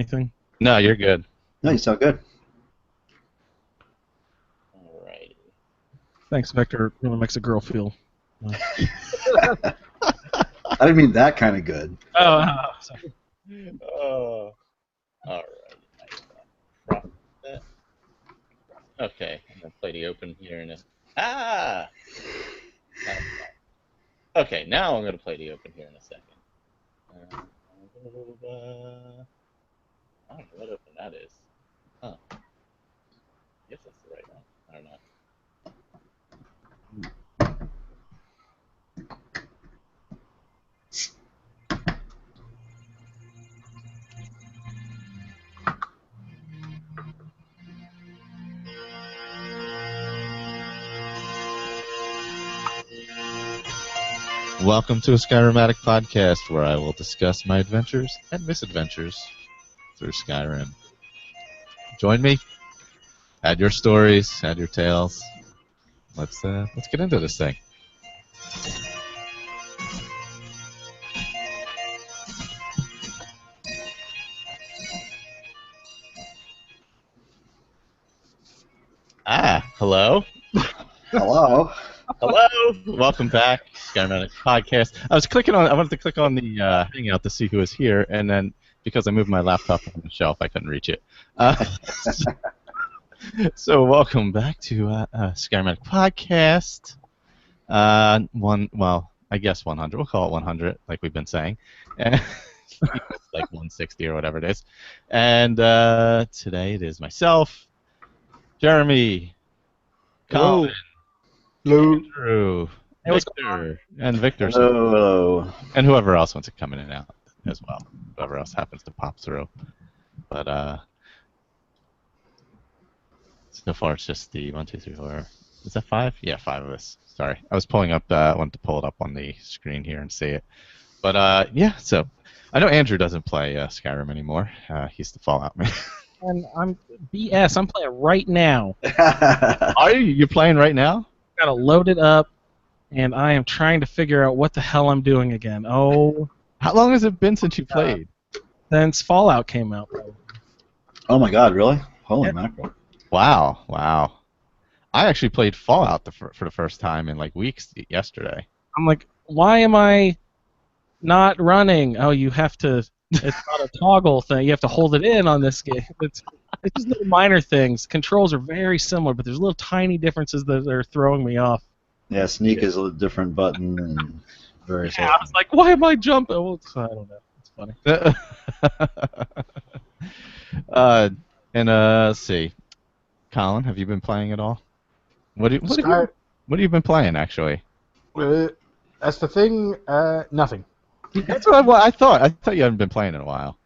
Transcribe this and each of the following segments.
Anything? No, you're good. No, you sound good. All right. Thanks, Vector. Really makes a girl feel. I didn't mean that kind of good. Sorry. All right. Okay, I'm gonna play the open here in a. Okay, now I'm gonna play the open here in a second. I don't know what open that is. Huh. I guess that's the right one. I don't know. Welcome to a Skyrim Addict podcast, where I will discuss my adventures and misadventures through Skyrim. Join me. Add your stories. Add your tales. Let's get into this thing. Hello. Hello. Hello. Welcome back, Skyrim Addict podcast. I wanted to click on the Hangout to see who was here, and then because I moved my laptop on the shelf, I couldn't reach it. So welcome back to Skyrim Addict podcast. I guess 100. We'll call it 100, like we've been saying. And it's like 160 or whatever it is. And today it is myself, Jeremy, Colin, Andrew, Victor, and Victor. Hello. And whoever else wants to come in and out as well. Whoever else happens to pop through. But so far it's just the 1, 2, 3, 4. Is that 5? Yeah, 5 of us. Sorry. I was pulling up, I wanted to pull it up on the screen here and see it. But yeah, so I know Andrew doesn't play Skyrim anymore. He's the Fallout man. And I'm BS. I'm playing right now. Are you? You're playing right now? Gotta load it up, and I am trying to figure out what the hell I'm doing again. Oh. How long has it been since you played? Since Fallout came out, probably. Oh my God! Really? Holy mackerel! Wow. I actually played Fallout for the first time in like weeks yesterday. I'm like, why am I not running? Oh, you have to. It's not a toggle thing. You have to hold it in on this game. It's just little minor things. Controls are very similar, but there's little tiny differences that are throwing me off. Yeah, sneak is a different button and various. Yeah, I was like, why am I jumping? Well, I don't know. It's funny. Let's see. Colin, have you been playing at all? What have you been playing, actually? That's the thing. Nothing. That's what I thought. I thought you hadn't been playing in a while.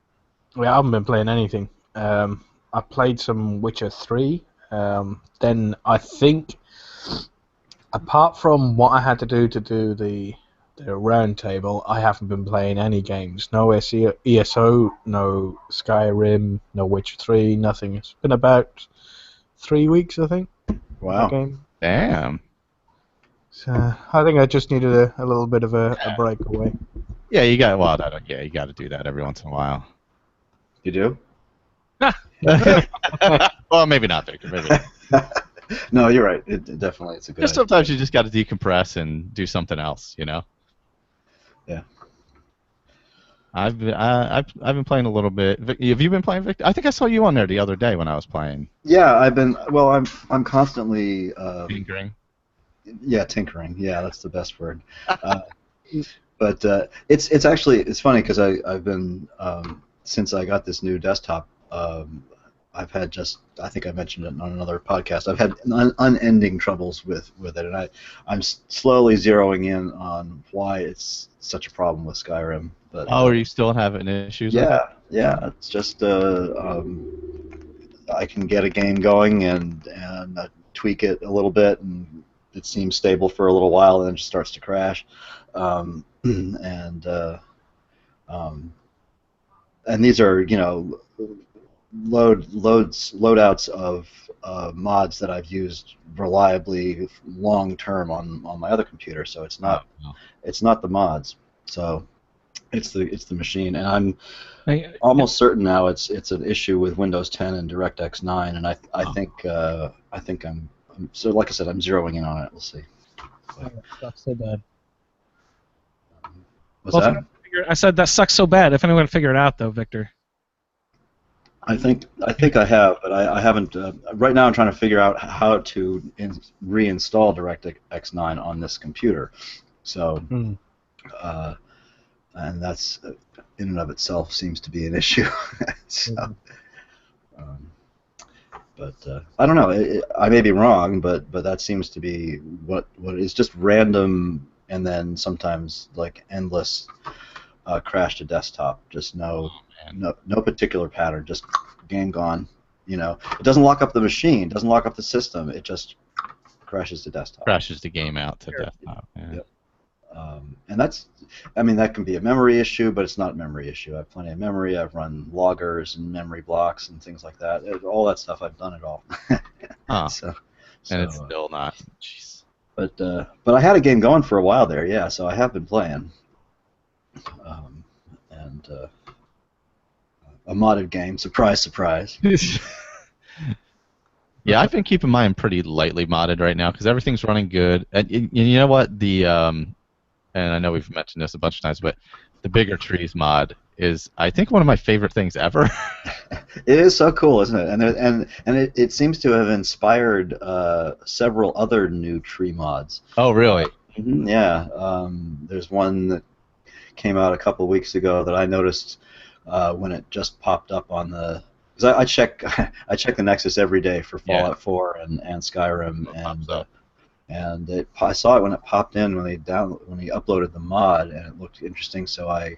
I haven't been playing anything. I played some Witcher 3. Then I think, apart from what I had to do the round table, I haven't been playing any games. No ESO, no Skyrim, no Witcher 3, nothing. It's been about 3 weeks, I think. Wow. Game. Damn. So I think I just needed a little bit of a breakaway. Yeah, you got you got to do that every once in a while. You do? Well, maybe not, Victor. Maybe not. No, you're right. It definitely it's a good. Just sometimes you just got to decompress and do something else, you know. Yeah. I've been playing a little bit. Have you been playing, Victor? I think I saw you on there the other day when I was playing. Yeah, I've been. Well, I'm constantly. Tinkering. Yeah, tinkering. Yeah, that's the best word. But it's actually funny because I've been since I got this new desktop. I've had I think I mentioned it on another podcast. I've had unending troubles with it, and I'm slowly zeroing in on why it's such a problem with Skyrim. But are you still having issues? Yeah, with it? yeah. It's just I can get a game going and tweak it a little bit, and it seems stable for a little while, and then it just starts to crash. And these are loadouts of mods that I've used reliably long term on my other computer, so it's not the mods. So It's the machine, and I'm I, almost certain now it's an issue with Windows 10 and DirectX 9, and I think I'm so like I said, I'm zeroing in on it. We'll see. oh, that sucks so bad. What's Well, if that? anyone I said that sucks so bad. If anyone can figure it out, though, Victor. I think I have, but I haven't. Right now, I'm trying to figure out how to reinstall DirectX 9 on this computer. So, Hmm. and that's in and of itself seems to be an issue. So, um, but I don't know. I may be wrong, but that seems to be what is just random, and then sometimes like endless crash to desktop. Just no particular pattern. Just game gone. It doesn't lock up the machine. Doesn't lock up the system. It just crashes to desktop. Crashes the game out to desktop. Yeah. Yep. And that can be a memory issue, but it's not a memory issue. I have plenty of memory. I've run loggers and memory blocks and things like that. All that stuff, I've done it all. Huh. So, And it's still not. Jeez. But I had a game going for a while there, yeah. So I have been playing, and a modded game. Surprise, surprise. Yeah, I've been keeping mine pretty lightly modded right now because everything's running good. And you know what? And I know we've mentioned this a bunch of times, but the Bigger Trees mod is, I think, one of my favorite things ever. It is so cool, isn't it? And it seems to have inspired several other new tree mods. Oh, really? Yeah. There's one that came out a couple weeks ago that I noticed when it just popped up on the. Because I check the Nexus every day for Fallout 4 and Skyrim, and I saw it when it popped in when he uploaded the mod, and it looked interesting, so I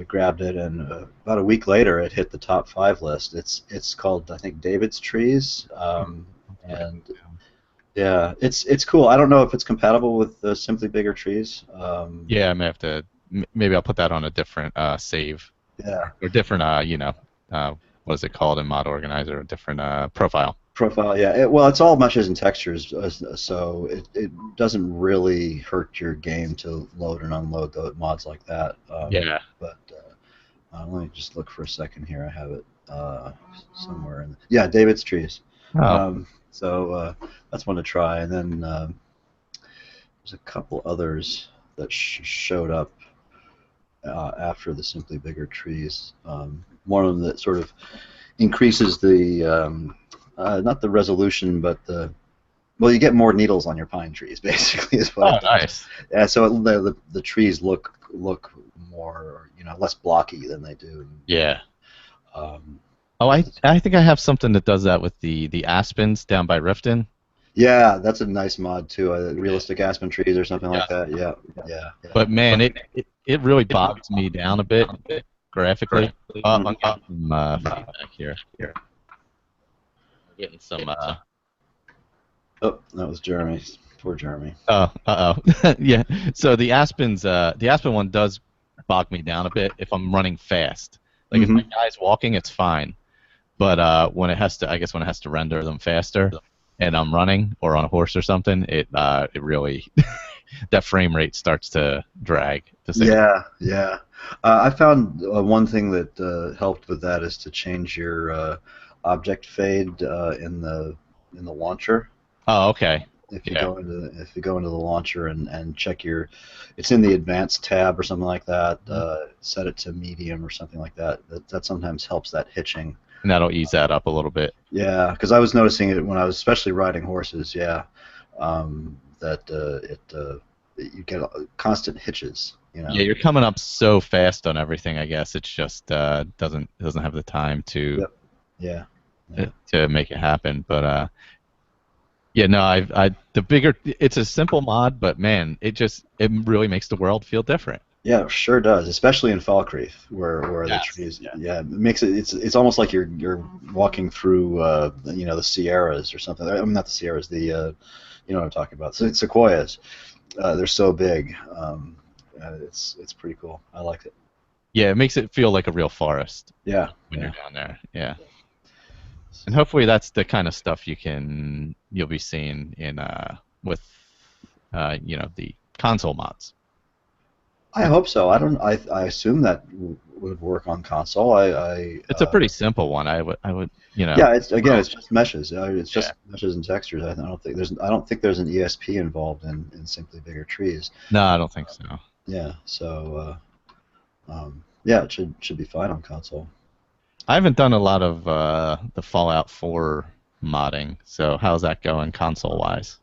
grabbed it, and about a week later it hit the top 5 list. It's called, I think, David's Trees, and yeah, it's cool. I don't know if it's compatible with Simply Bigger Trees. Yeah, I may have to. Maybe I'll put that on a different save. Yeah. Or different, what is it called in Mod Organizer? A different profile. Profile, yeah. Well, it's all meshes and textures, so it doesn't really hurt your game to load and unload the mods like that. Yeah. But let me just look for a second here. I have it somewhere. Yeah, David's Trees. Oh. So that's one to try. And then there's a couple others that showed up after the Simply Bigger Trees. One of them that sort of increases the not the resolution, but you get more needles on your pine trees, basically, is what it does. Nice. Yeah, so the trees look more, less blocky than they do. Yeah. I think I have something that does that with the aspens down by Riften. Yeah, that's a nice mod too. Realistic aspen trees or something like that. Yeah. But man, it really bogs me down a bit graphically. I'm getting some feedback here. I'm getting some. Oh, that was Jeremy. Poor Jeremy. Oh, yeah. So the aspen one does bog me down a bit if I'm running fast. Like if my guy's walking, it's fine. But when it has to render them faster, and I'm running or on a horse or something, it really that frame rate starts to drag. Yeah. I found one thing that helped with that is to change your object fade in the launcher. Oh, okay. If you go into the launcher and check it's in the advanced tab or something like that. Set it to medium or something like that. That sometimes helps that hitching. And that'll ease that up a little bit. Yeah, because I was noticing it when I was especially riding horses. Yeah, that you get constant hitches. Yeah, you're coming up so fast on everything. I guess it's just doesn't have the time to to make it happen. But yeah, no, it's a simple mod, but man, it really makes the world feel different. Yeah, it sure does, especially in Falkreath, where the trees. Yeah, it makes it. It's almost like you're walking through the Sierras or something. I mean, not the Sierras. The you know what I'm talking about. Sequoias. They're so big. It's pretty cool. I like it. Yeah, it makes it feel like a real forest. Yeah. When you're down there. Yeah. And hopefully that's the kind of stuff you'll be seeing in with the console mods. I hope so. I don't. I assume that would work on console. It's a pretty simple one. I would, you know. Yeah. It's just meshes. It's just meshes and textures. I don't think there's an ESP involved in Simply Bigger Trees. No, I don't think so. Yeah. So yeah, it should be fine on console. I haven't done a lot of the Fallout 4 modding. So how's that going console-wise?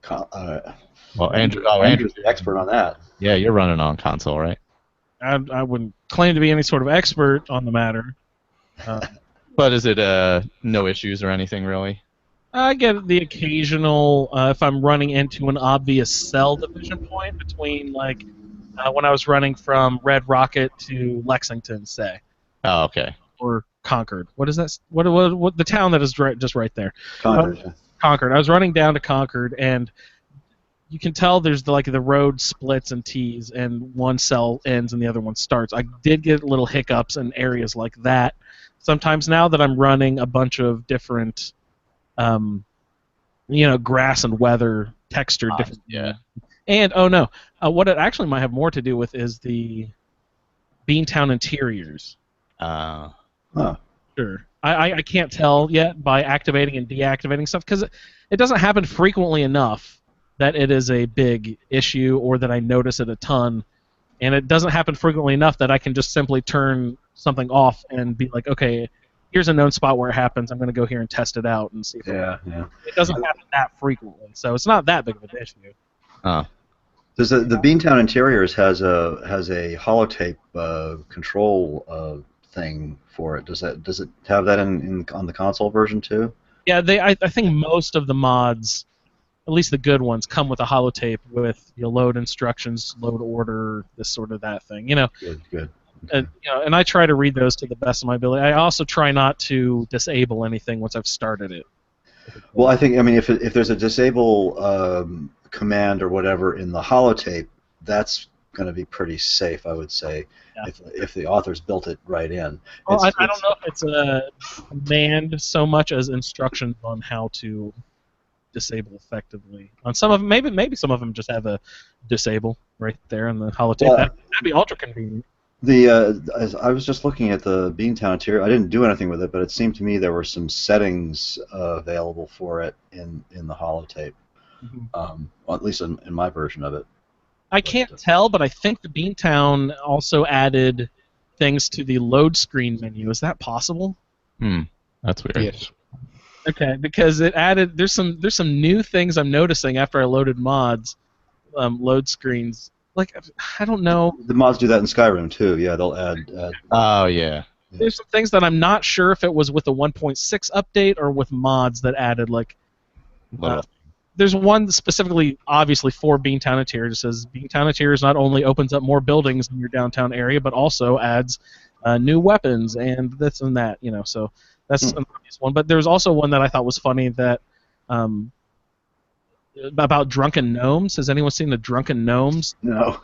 Well, Andrew's the expert on that. Yeah, you're running on console, right? I wouldn't claim to be any sort of expert on the matter. But is it no issues or anything really? I get the occasional if I'm running into an obvious cell division point between like when I was running from Red Rocket to Lexington, say. Oh, okay. Or Concord. What is that? What the town that is just right there? Concord. Concord. I was running down to Concord, and you can tell there's the road splits and T's, and one cell ends and the other one starts. I did get little hiccups in areas like that. Sometimes now that I'm running a bunch of different, grass and weather textured different. Yeah. And oh no, what it actually might have more to do with is the Beantown interiors. Huh. Sure. I can't tell yet by activating and deactivating stuff because it doesn't happen frequently enough that it is a big issue or that I notice it a ton, and it doesn't happen frequently enough that I can just simply turn something off and be like, okay, here's a known spot where it happens. I'm going to go here and test it out and see if it doesn't happen that frequently, so it's not that big of an issue. Does the Beantown Interiors has a holotape control thing for it? Does it have that on the console version too? Yeah, I think most of the mods, at least the good ones, come with a holotape with load instructions, load order, this sort of that thing. Good. Okay. And I try to read those to the best of my ability. I also try not to disable anything once I've started it. Well, I mean, if there's a disable command or whatever in the holotape, that's going to be pretty safe, I would say, if the authors built it right in. Well, I don't know if it's a command so much as instructions on how to disable effectively. On some of them, maybe some of them just have a disable right there in the holotape. Well, that'd be ultra convenient. As I was just looking at the Beantown interior. I didn't do anything with it, but it seemed to me there were some settings available for it in the holotape. Mm-hmm. Well, at least in my version of it. I can't tell, but I think the Beantown also added things to the load screen menu. Is that possible? That's weird. Yes. Okay, because it added there's some new things I'm noticing after I loaded mods, load screens. Like I don't know. The mods do that in Skyrim too. Yeah, they'll add. Oh yeah. There's some things that I'm not sure if it was with the 1.6 update or with mods that added there's one specifically, obviously, for Beantown Interiors. It says Beantown Interiors not only opens up more buildings in your downtown area, but also adds new weapons and this and that. So that's an obvious one. But there's also one that I thought was funny that about drunken gnomes. Has anyone seen the drunken gnomes? No.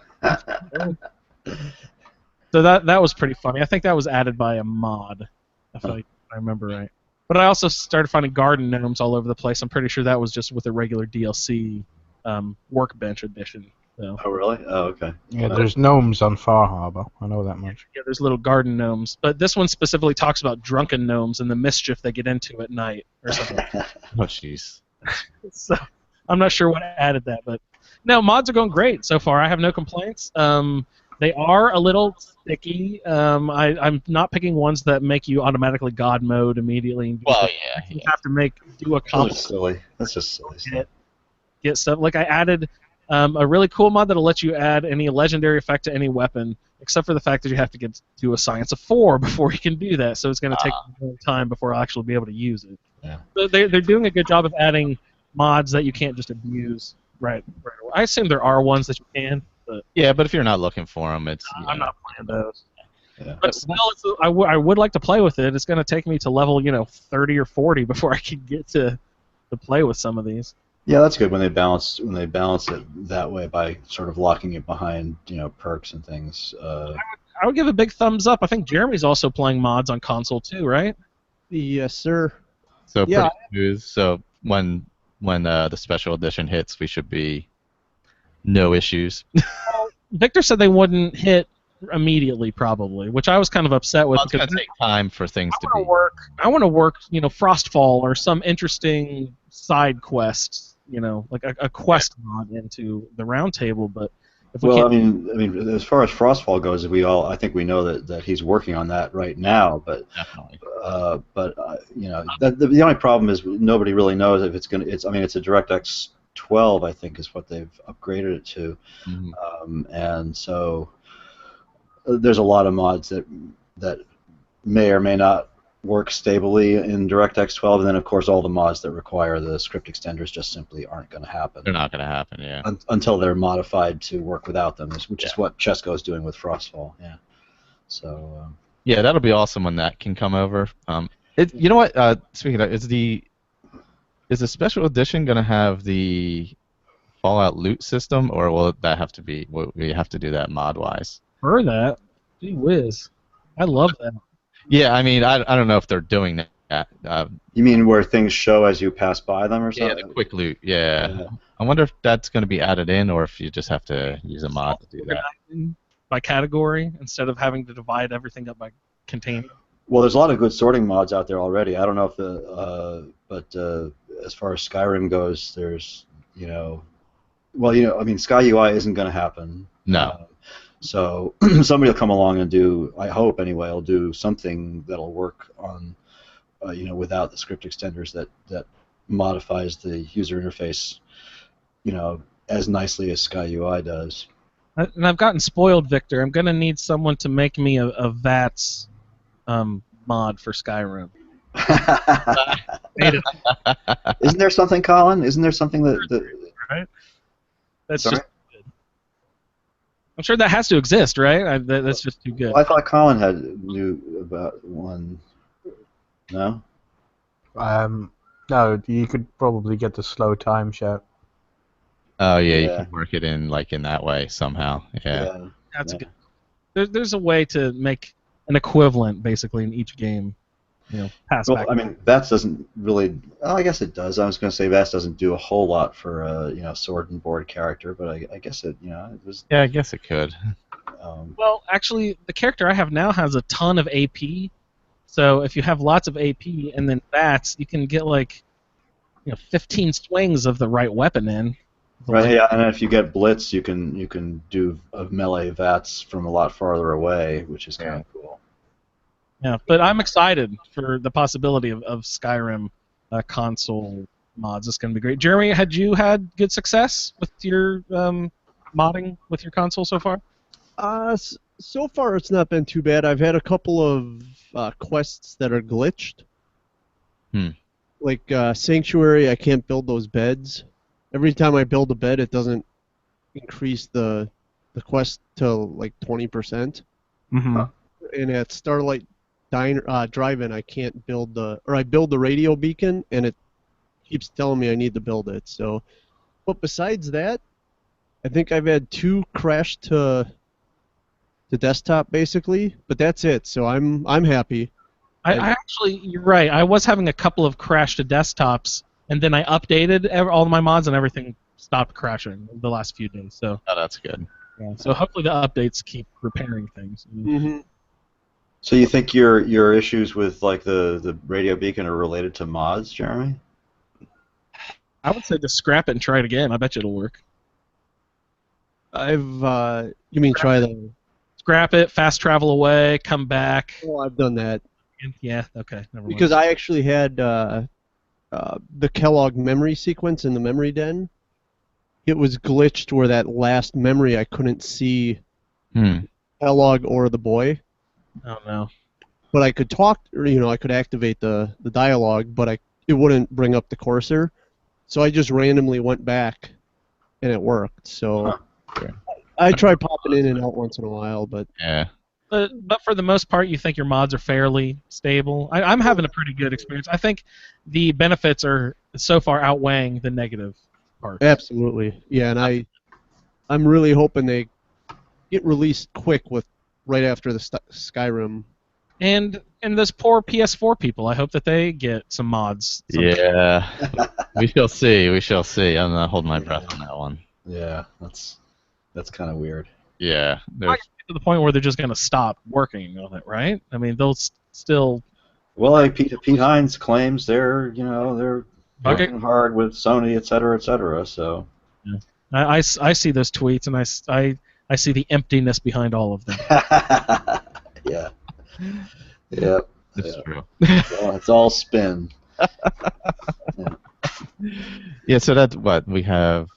So that was pretty funny. I think that was added by a mod, if I remember right. But I also started finding garden gnomes all over the place. I'm pretty sure that was just with a regular DLC workbench edition. So. Oh, really? Oh, okay. Yeah, there's gnomes on Far Harbor. I know that much. Yeah, there's little garden gnomes. But this one specifically talks about drunken gnomes and the mischief they get into at night or something. Oh, jeez. So I'm not sure what added that. But no, mods are going great so far. I have no complaints. They are a little sticky. I'm not picking ones that make you automatically God mode immediately. Well, yeah. You have to do a That's silly. That's just silly stuff. Get stuff. Like I added a really cool mod that'll let you add any legendary effect to any weapon, except for the fact that you have to get to a science of 4 before you can do that. So it's going to take a long time before I'll actually be able to use it. Yeah. So they're doing a good job of adding mods that you can't just abuse right away. I assume there are ones that you can. But yeah, but if you're not looking for them, it's. I'm not playing those. Yeah. But still, I would like to play with it. It's going to take me to level 30 or 40 before I can get to play with some of these. Yeah, that's good when they balance it that way by sort of locking it behind perks and things. I would give a big thumbs up. I think Jeremy's also playing mods on console too, right? Yes, sir. So Yeah. pretty smooth. So when the special edition hits, we should be no issues. Victor said they wouldn't hit immediately, probably, which I was kind of upset with. Well, it's going to take time for things to be. I want to work, Frostfall or some interesting side quest, like a quest mod into the round table. But if we Well, can't, I mean, as far as Frostfall goes, I think we know that he's working on that right now. But Definitely. the only problem is nobody really knows if it's gonna. It's a DirectX 12, I think, is what they've upgraded it to, and so there's a lot of mods that may or may not work stably in DirectX 12, and then of course all the mods that require the script extenders just simply aren't going to happen. They're not going to happen, yeah. Until they're modified to work without them, which is what Chesko is doing with Frostfall. Yeah. So. Yeah, that'll be awesome when that can come over. You know what? Speaking of, is the special edition going to have the Fallout loot system, or will that have to be? Will we have to do that mod wise? For that, gee whiz, I love that. Yeah, I mean, I don't know if they're doing that. You mean where things show as you pass by them or something? Yeah, the quick loot. Yeah. I wonder if that's going to be added in, or if you just have to use a mod to do that. By category instead of having to divide everything up by container. Well, there's a lot of good sorting mods out there already. I don't know if but as far as Skyrim goes, there's Sky UI isn't going to happen. No. So somebody will come along and do, I hope anyway, will do something that'll work on, without the script extenders that modifies the user interface, as nicely as Sky UI does. And I've gotten spoiled, Victor. I'm gonna need someone to make me a VATS mod for Skyrim. Isn't there something, Colin? Isn't there something that right? That's Sorry? just good. I'm sure that has to exist, right? That's just too good. Well, I thought Colin knew about one. No? No, you could probably get the slow time shout. Oh yeah, you can work it in in that way somehow. Yeah. That's good. There's a way to make an equivalent basically in each game. Pass back. I mean, VATS doesn't really. Well, I guess it does. I was going to say VATS doesn't do a whole lot for a sword and board character, but I guess it it was. Yeah, I guess it could. Well, actually, the character I have now has a ton of AP. So if you have lots of AP and then VATS, you can get 15 swings of the right weapon in. Right, yeah, and if you get blitz, you can do a melee VATS from a lot farther away, which is kind of cool. Yeah, but I'm excited for the possibility of Skyrim console mods. It's going to be great. Jeremy, had you had good success with your modding with your console so far? So far it's not been too bad. I've had a couple of quests that are glitched. Like Sanctuary, I can't build those beds. Every time I build a bed, it doesn't increase the quest to 20%. Mm-hmm. And at Starlight Drive-In, I can't build I build the radio beacon, and it keeps telling me I need to build it. So, but besides that, I think I've had 2 crash to desktop basically, but that's it. So I'm happy. I actually, you're right. I was having a couple of crash to desktops, and then I updated all my mods, and everything stopped crashing the last few days. So. Oh, that's good. Yeah. So hopefully the updates keep repairing things. Mm-hmm. So you think your issues with the radio beacon are related to mods, Jeremy? I would say just scrap it and try it again. I bet you it'll work. You mean try the... Scrap it, fast travel away, come back. Oh, I've done that. Yeah, okay, never mind. Because I actually had the Kellogg memory sequence in the memory den. It was glitched where that last memory I couldn't see Kellogg or the boy. Oh no. But I could talk, or I could activate the dialogue, but it wouldn't bring up the cursor. So I just randomly went back, and it worked. So I try popping in and out once in a while, but yeah. But for the most part, you think your mods are fairly stable. I'm having a pretty good experience. I think the benefits are so far outweighing the negative parts. Absolutely, yeah. And I'm really hoping they get released quick right after the Skyrim. And those poor PS4 people, I hope that they get some mods sometime. Yeah, we shall see. We shall see. I'm not holding my breath on that one. Yeah, that's kind of weird. Yeah. Not to the point where they're just going to stop working on it, right? I mean, they'll still. Well, like Pete Hines claims they're Bucket. working hard with Sony, et cetera, et cetera. So. Yeah. I see those tweets, and I see the emptiness behind all of them. Yeah. Yep. That's true. It's all spin. Yeah, so that's what we have.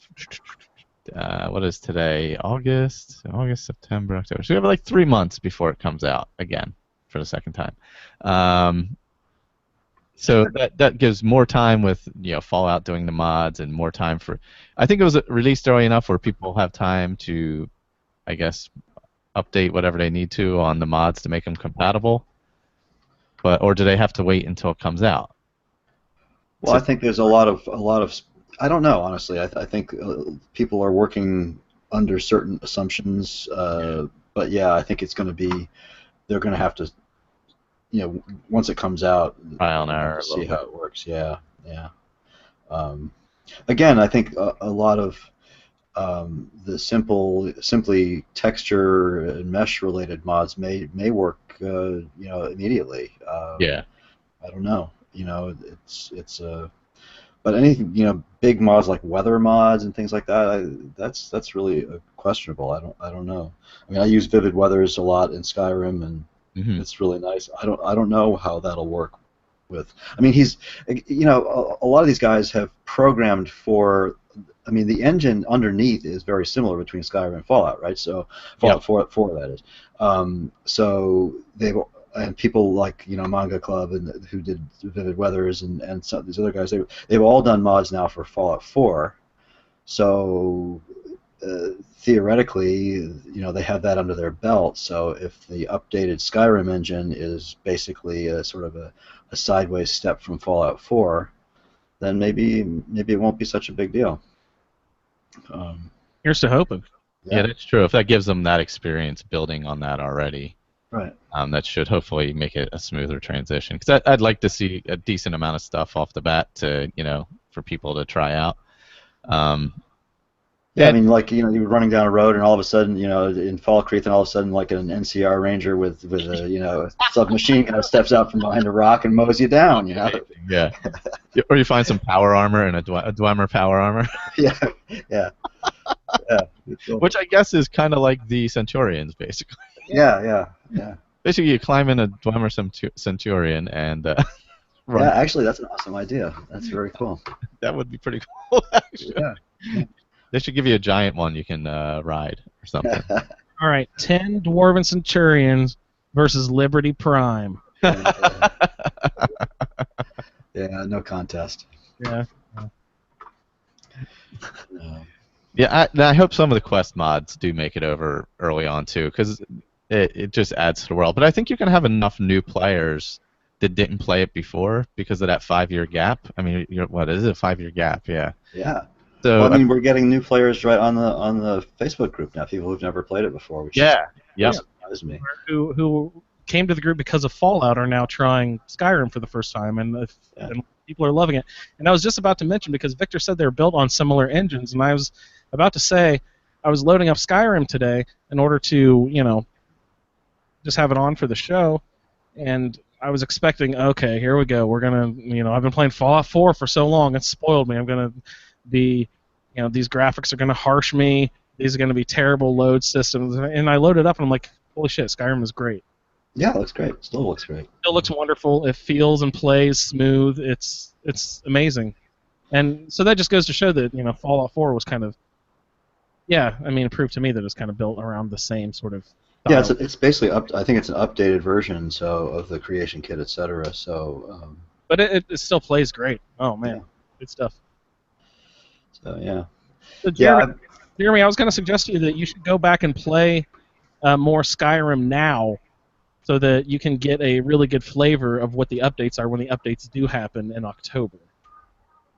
What is today? August, September, October. So we have like 3 months before it comes out again for the second time. So that gives more time with Fallout doing the mods and more time for. I think it was released early enough where people have time to, I guess, update whatever they need to on the mods to make them compatible. Or do they have to wait until it comes out? Well, I think there's a lot of. I don't know, honestly. I think people are working under certain assumptions, but yeah, I think it's going to be. They're going to have to, once it comes out, trial and error. See how it works. Yeah. Again, I think a lot of the simply texture and mesh related mods may work, immediately. Yeah. I don't know. It's but anything, big mods like weather mods and things like that, that's really questionable. I don't know. I mean, I use Vivid Weathers a lot in Skyrim, and it's really nice. I don't know how that'll work with. I mean, a lot of these guys have programmed for. I mean, the engine underneath is very similar between Skyrim and Fallout, right? So Fallout 4, that is. So and people like Manga Club and who did Vivid Weathers and some of these other guys, they've all done mods now for Fallout 4. So theoretically, they have that under their belt. So if the updated Skyrim engine is basically a sort of a sideways step from Fallout 4, then maybe it won't be such a big deal. Here's to hoping. Yeah, that's true. If that gives them that experience building on that already. Right. That should hopefully make it a smoother transition. Because I'd like to see a decent amount of stuff off the bat to, for people to try out. Yeah, I mean, like you're running down a road, and all of a sudden, in Fall Creek, and all of a sudden, like an NCR Ranger with a submachine gun steps out from behind a rock and mows you down. Yeah. Or you find some power armor and a Dwemer power armor. Yeah. Which I guess is kind of like the Centurions, basically. Yeah. Basically, you climb in a Dwemer Centurion and. Run. Yeah, actually, that's an awesome idea. That's very cool. That would be pretty cool, actually. Yeah. They should give you a giant one you can ride or something. All right, 10 Dwarven Centurions versus Liberty Prime. Yeah, no contest. Yeah. Yeah, I hope some of the quest mods do make it over early on too, because it just adds to the world. But I think you're gonna have enough new players that didn't play it before because of that 5-year gap. I mean, what is it? A 5-year gap? Yeah. Yeah. So well, I mean, we're getting new players right on the Facebook group now. People who've never played it before. Which surprised me. Who came to the group because of Fallout are now trying Skyrim for the first time, and people are loving it. And I was just about to mention, because Victor said they're built on similar engines, and I was about to say I was loading up Skyrim today in order to just have it on for the show, and I was expecting, okay, here we go. We're gonna, I've been playing Fallout 4 for so long, it's spoiled me. I'm gonna be, these graphics are gonna harsh me. These are gonna be terrible load systems. And I loaded up, and I'm like, holy shit, Skyrim is great. Yeah, it looks great. It still looks great. It looks wonderful. It feels and plays smooth. It's amazing. And so that just goes to show that Fallout 4 was kind of, it proved to me that it's kind of built around the same sort of. Yeah, it's basically I think it's an updated version of the creation kit, etc. So. But it still plays great. Oh man, good stuff. So yeah. So Jeremy, I was going to suggest to you that you should go back and play more Skyrim now, so that you can get a really good flavor of what the updates are when the updates do happen in October,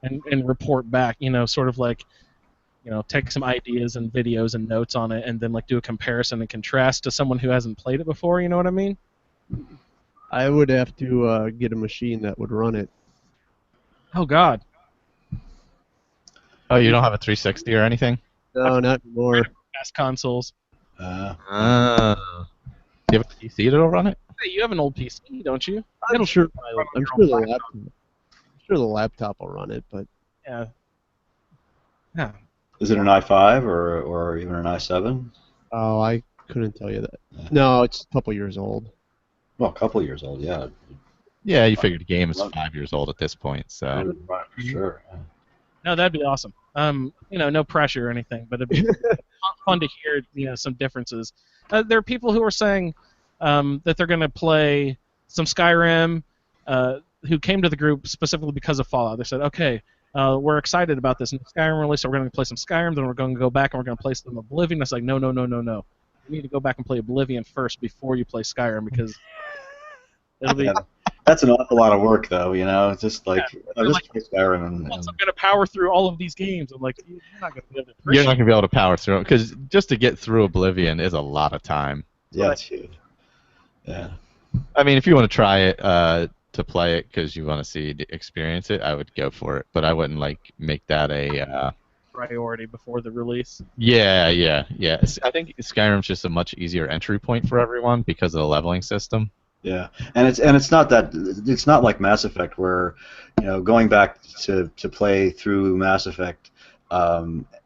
and report back. Sort of like. Take some ideas and videos and notes on it, and then do a comparison and contrast to someone who hasn't played it before. You know what I mean? I would have to get a machine that would run it. Oh God. Oh, you don't have a 360 or anything? No, not anymore. Past consoles. Do you have a PC that'll run it? Hey, you have an old PC, don't you? I'm sure. Probably I'm your sure own the laptop. I'm sure the laptop will run it, but Yeah. Yeah. Is it an i5 or even an i7? oh, I couldn't tell you that. Yeah. No, it's a couple years old. Well, a couple of years old, yeah. Yeah, you figured the game is 5 years old at this point, so. Right, for sure. Yeah. No, that'd be awesome. No pressure or anything, but it'd be fun to hear, some differences. There are people who are saying that they're going to play some Skyrim, who came to the group specifically because of Fallout. They said, okay, we're excited about this new Skyrim release, so we're going to play some Skyrim, then we're going to go back and we're going to play some Oblivion. It's like, no. You need to go back and play Oblivion first before you play Skyrim, because it'll be... Yeah, that's an awful lot of work, though. It's just like just play Skyrim I'm going to power through all of these games. I'm like, you're not going to be able to appreciate You're not going to be able to power through it, because just to get through Oblivion is a lot of time. Yeah, it's huge. Yeah. I mean, if you want to try it to play it because you want to experience it, I would go for it. But I wouldn't make that a priority before the release. Yeah. I think Skyrim's just a much easier entry point for everyone because of the leveling system. Yeah, and it's not like Mass Effect where, going back to play through Mass Effect,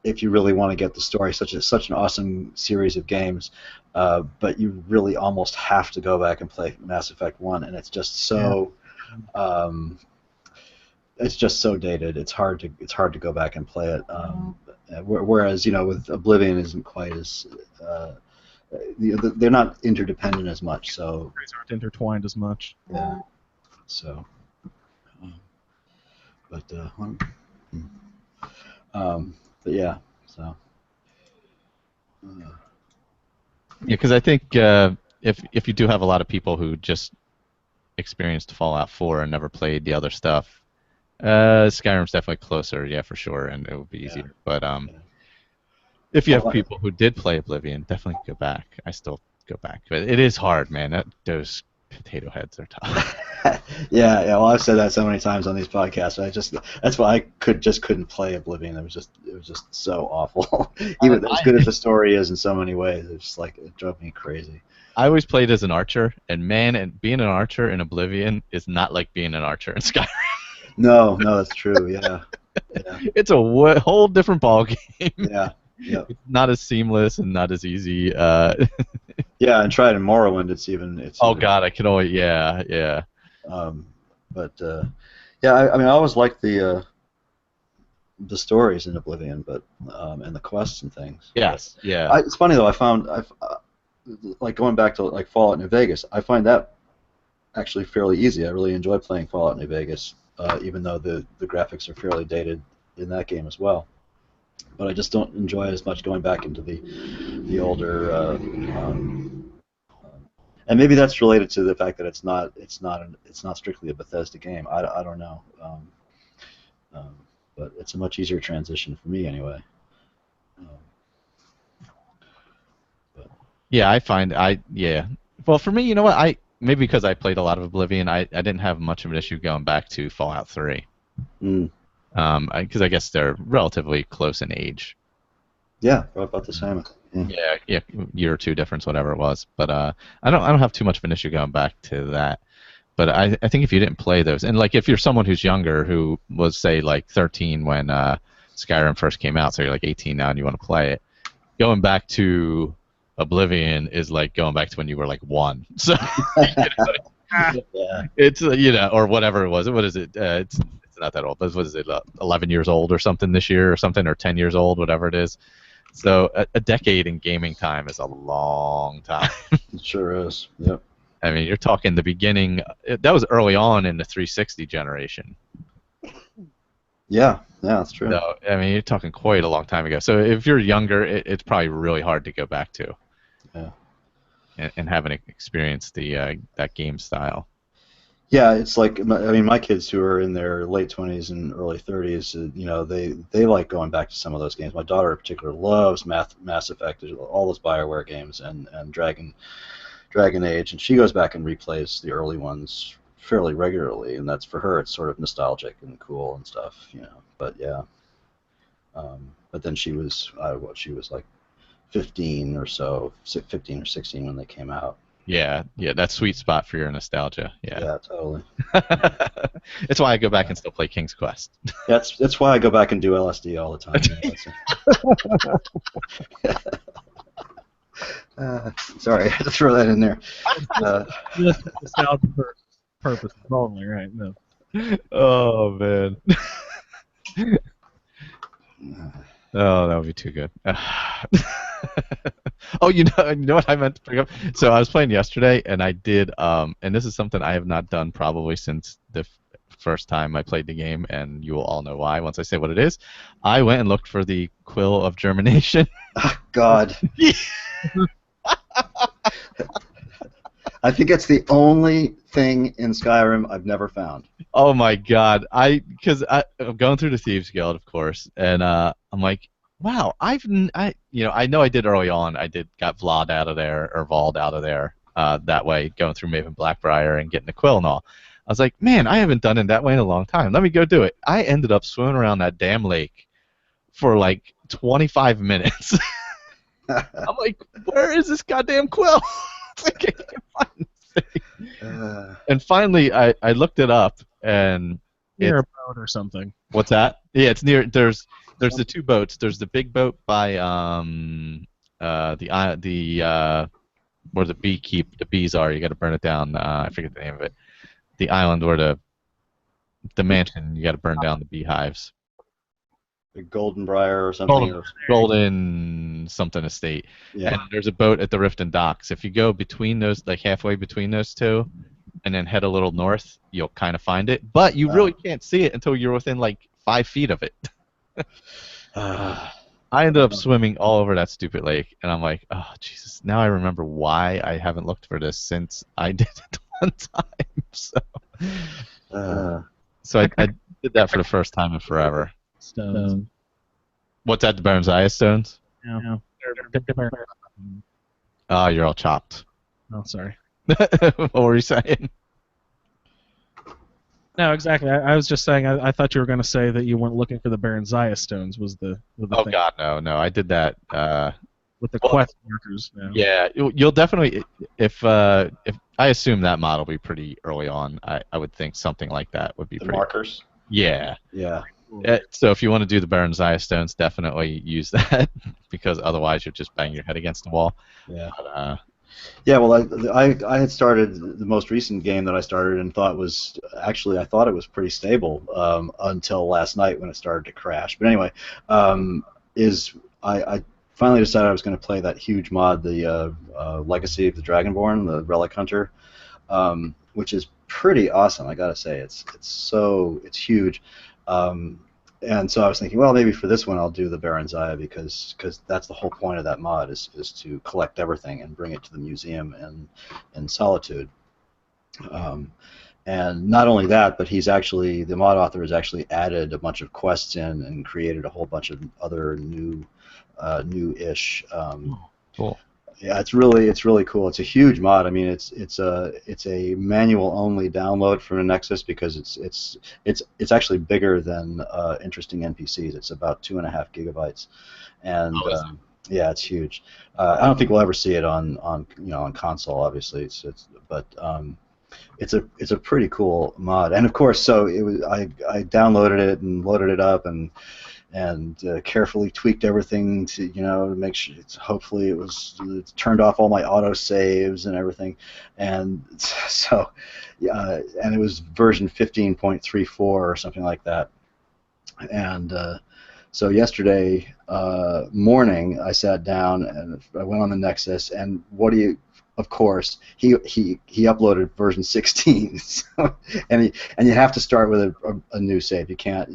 if you really want to get the story, such an awesome series of games, but you really almost have to go back and play Mass Effect 1, and it's just so, it's just so dated. It's hard to go back and play it. Whereas with Oblivion isn't quite as they're not interdependent as much, so Stories aren't intertwined as much. yeah. So, but yeah. So. Yeah, because I think if you do have a lot of people who just experienced Fallout 4 and never played the other stuff, Skyrim's definitely closer, yeah, for sure, and it would be easier. But if you have people who did play Oblivion, definitely go back. I still go back, but it is hard, man. Those potato heads are tough. Yeah. Well, I've said that so many times on these podcasts. That's why I couldn't play Oblivion. It was just so awful. Even as good as the story is in so many ways, it's just like it drove me crazy. I always played as an archer, and being an archer in Oblivion is not like being an archer in Skyrim. No, that's true. Yeah. It's a whole different ball game. Yeah. It's not as seamless and not as easy. Yeah, and try it in Morrowind. It's oh God, I can always yeah. But I mean, I always liked the stories in Oblivion, but and the quests and things. Yes, yeah. It's funny though. I found like going back to like Fallout New Vegas. I find that actually fairly easy. I really enjoy playing Fallout New Vegas, even though the graphics are fairly dated in that game as well. But I just don't enjoy as much going back into the older, and maybe that's related to the fact that it's not strictly a Bethesda game. I don't know, but it's a much easier transition for me anyway. Yeah, I find Well, for me, you know what? Maybe because I played a lot of Oblivion, I didn't have much of an issue going back to Fallout 3. Because I guess they're relatively close in age. Yeah, about the same. Yeah, year or two difference, whatever it was. But I don't have too much of an issue going back to that. But I think if you didn't play those, and like if you're someone who's younger who was say like 13 when Skyrim first came out, so you're like 18 now and you want to play it, going back to Oblivion is like going back to when you were like 1. So it's or whatever it was. What is it? It's not that old, but what is it? 11 years old or something this year or something, or 10 years old, whatever it is. So a decade in gaming time is a long time. It sure is. Yep. I mean, you're talking the beginning. That was early on in the 360 generation. Yeah, that's true. So, I mean, you're talking quite a long time ago. So if you're younger, it's probably really hard to go back to. Yeah. And haven't experienced that game style. Yeah, it's like, I mean, my kids who are in their late 20s and early 30s, they like going back to some of those games. My daughter in particular loves Mass Effect, all those BioWare games, and Dragon Age, and she goes back and replays the early ones fairly regularly, and that's for her. It's sort of nostalgic and cool and stuff, But yeah, but then she was like 15 or so, 15 or 16 when they came out. Yeah, that sweet spot for your nostalgia. Yeah, totally. It's why I go back and still play King's Quest. That's why I go back and do LSD all the time. Sorry, I had to throw that in there. Just for nostalgia purposes only, right? No. Oh man. Oh, that would be too good. Oh, you know what I meant to bring up? So I was playing yesterday, and I did, and this is something I have not done probably since the first time I played the game, and you will all know why once I say what it is. I went and looked for the Quill of Germination. Oh, God. I think it's the only thing in Skyrim I've never found. Oh my God! Because I'm going through the Thieves Guild, of course, and I'm like, wow, I know I did early on. Got Vlad out of there or Vald out of there that way, going through Maven Blackbriar and getting the quill and all. I was like, man, I haven't done it that way in a long time. Let me go do it. I ended up swimming around that damn lake for like 25 minutes. I'm like, where is this goddamn quill? It's like, I can't find this thing. And finally, I looked it up, and Near a boat or something. What's that? Yeah, it's near. There's the two boats. There's the big boat by where the bees are. You got to burn it down. I forget the name of it. The island where the mansion. You got to burn down the beehives. The Golden Briar or something. Golden something estate. Yeah. And there's a boat at the Riften docks. If you go between those, like halfway between those two, and then head a little north, you'll kind of find it. But you really can't see it until you're within like 5 feet of it. I ended up swimming all over that stupid lake, and I'm like, oh Jesus! Now I remember why I haven't looked for this since I did it one time. So I did that for the first time in forever. Stones. What's that? The Baron's stones? Yeah. Oh, you're all chopped. Oh, sorry. What were you saying? No, exactly. I was just saying. I thought you were going to say that you weren't looking for the Baron Zaya stones. Was the Oh thing. God, no! I did that With the quest markers. Yeah, you'll definitely if I assume that model will be pretty early on. I would think something like that would be The pretty. markers. Yeah. Yeah. So if you want to do the Baron's stones, definitely use that because otherwise you'll just bang your head against the wall. Yeah. But, Yeah, well, I had started the most recent game that I started and thought was actually I thought it was pretty stable until last night when it started to crash. But anyway, I finally decided I was going to play that huge mod, the Legacy of the Dragonborn, the Relic Hunter, which is pretty awesome. I gotta say, it's huge. And so I was thinking, well, maybe for this one I'll do the Baron Zaya because that's the whole point of that mod is to collect everything and bring it to the museum in Solitude. And not only that, but the mod author has actually added a bunch of quests in and created a whole bunch of other new-ish. Cool. Yeah, it's really cool. It's a huge mod. I mean, it's a manual only download from the Nexus because it's actually bigger than Interesting NPCs. It's about 2.5 gigabytes, and yeah, it's huge. I don't think we'll ever see it on console. Obviously, but it's a pretty cool mod. And of course, so I downloaded it and loaded it up and carefully tweaked everything to make sure hopefully it turned off all my auto saves and everything, and so and it was version 15.34 or something like that, and so yesterday morning I sat down and I went on the Nexus, and of course, he uploaded version 16, so, and you have to start with a new save. You can't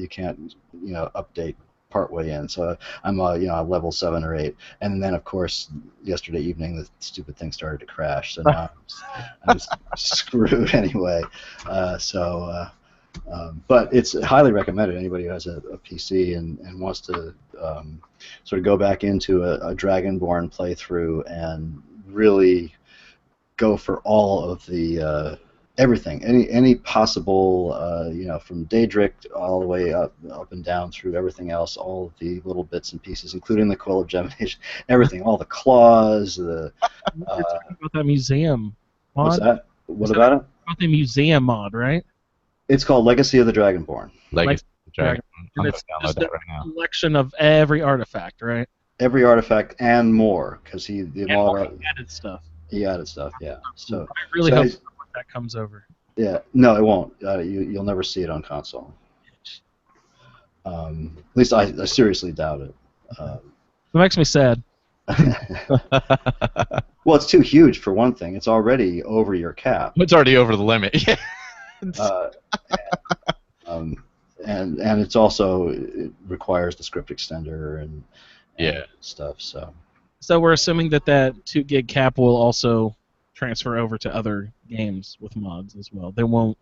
update partway in. So I'm level 7 or 8, and then of course yesterday evening the stupid thing started to crash. So now I'm screwed anyway. But it's highly recommended. Anybody who has a PC and wants to sort of go back into a Dragonborn playthrough and really go for all of the Everything, any possible, from Daedric all the way up and down through everything else, all of the little bits and pieces, including the Quill of Gemination, everything, all the claws, the. We're talking about that museum mod. What's that? What about it? About the museum mod, right? It's called Legacy of the Dragonborn. Legacy of the Dragon. And I'm it's gonna download just that a right now. collection of every artifact, right? Every artifact and more, because the And mod more added stuff. he added stuff. Yeah. So I really hope that comes over. yeah, no, it won't. You'll never see it on console. At least I seriously doubt it. It makes me sad. Well, it's too huge for one thing. It's already over your cap. It's already over the limit. Yeah. And it's also, it requires the script extender and Yeah. stuff. So we're assuming that 2 gig cap will also transfer over to other games with mods as well. They won't.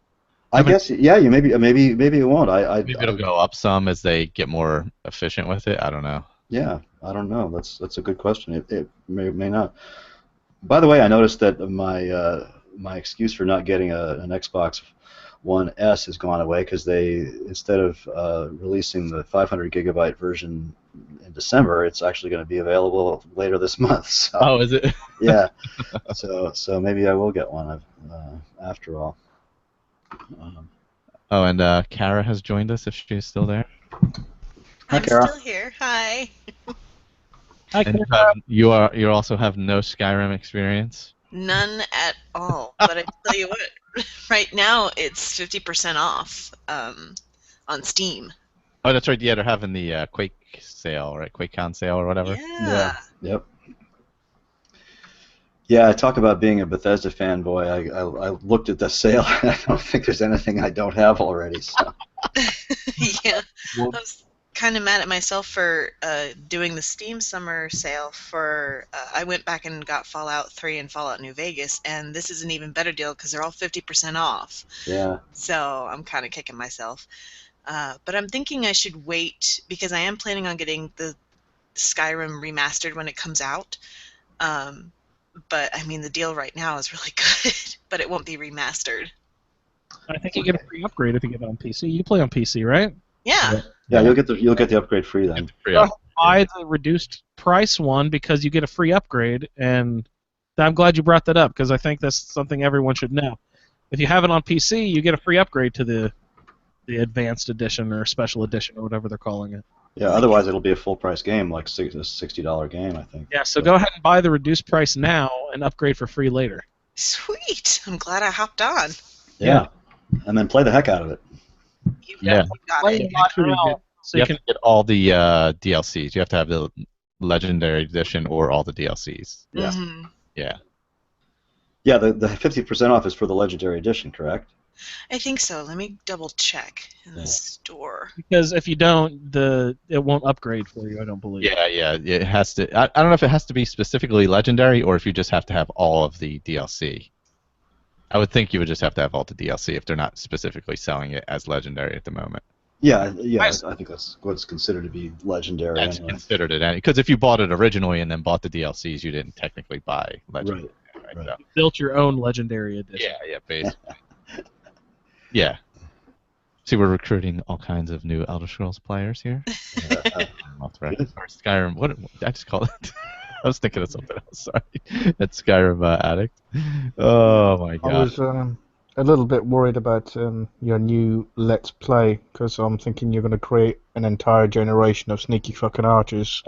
I guess you maybe it won't. Maybe it'll go up some as they get more efficient with it. I don't know. Yeah, I don't know. That's a good question. It may not. By the way, I noticed that my excuse for not getting an Xbox One S has gone away because they, instead of releasing the 500 gigabyte version in December, it's actually going to be available later this month. So, Oh, is it? yeah. So maybe I will get one after all. Oh, and Kara has joined us if she's still there. Hi, I'm Kara. still here. Hi. I And can, you also have no Skyrim experience. None at all. But I tell you what, right now it's 50% off on Steam. Oh, that's right. Yeah, they're having the Quake sale, right? QuakeCon sale or whatever. Yeah. Yep. Yeah, talk about being a Bethesda fanboy. I looked at the sale, and I don't think there's anything I don't have already. So. Yeah. Well- I was kind of mad at myself for doing the Steam summer sale for. I went back and got Fallout 3 and Fallout New Vegas, and this is an even better deal because they're all 50% off. Yeah. So I'm kind of kicking myself. But I'm thinking I should wait because I am planning on getting the Skyrim remastered when it comes out. But I mean, the deal right now is really good, but it won't be remastered. I think you get a free upgrade if you get it on PC. You play on PC, right? Yeah. Yeah, you'll get the upgrade free then. Buy the reduced price one because you get a free upgrade, and I'm glad you brought that up because I think that's something everyone should know. If you have it on PC, you get a free upgrade to the advanced edition or special edition or whatever they're calling it. Yeah, otherwise it'll be a full price game, like a $60 game, I think. Yeah, so go ahead and buy the reduced price now and upgrade for free later. Sweet. I'm glad I hopped on. Yeah. And then play the heck out of it. You Yeah. got Play it. it now so You you have can. to get all the DLCs. You have to have the Legendary Edition or all the DLCs. Yeah. Mhm. Yeah. Yeah, the 50% off is for the Legendary Edition, correct? I think so. Let me double check in Yeah. the store. Because if you don't, it won't upgrade for you. I don't believe. Yeah. It has to. I don't know if it has to be specifically Legendary or if you just have to have all of the DLC. I would think you would just have to have all the DLC if they're not specifically selling it as Legendary at the moment. Yeah, Nice. I think that's what's considered to be legendary. That's anyway. considered it, because if you bought it originally and then bought the DLCs, you didn't technically buy Legendary. Right. So, You built your own legendary edition. yeah, basically. Yeah. See, we're recruiting all kinds of new Elder Scrolls players here. Or Skyrim. What I just called it? I was thinking of something else. Sorry. It's Skyrim Addict. Oh my I god. was a little bit worried about your new Let's Play because I'm thinking you're going to create an entire generation of sneaky fucking archers.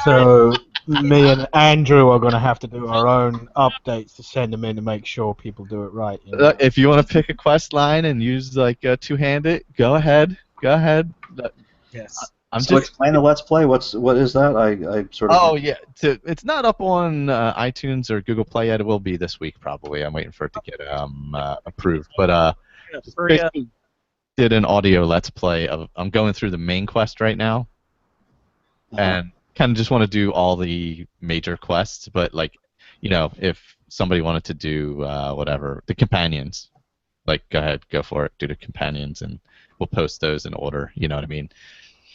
So me and Andrew are going to have to do our own updates to send them in to make sure people do it right. You know? If you want to pick a quest line and use like two-handed, go ahead. Yes. I'm So just. explain the Let's Play. What is that? I sort of. Oh yeah, it's not up on iTunes or Google Play yet. It will be this week probably. I'm waiting for it to get approved. But Yeah, basically did an audio Let's Play of. I'm going through the main quest right now, and kind of just want to do all the major quests. But like, if somebody wanted to do whatever the companions, like go ahead, go for it, do the companions, and we'll post those in order. You know what I mean?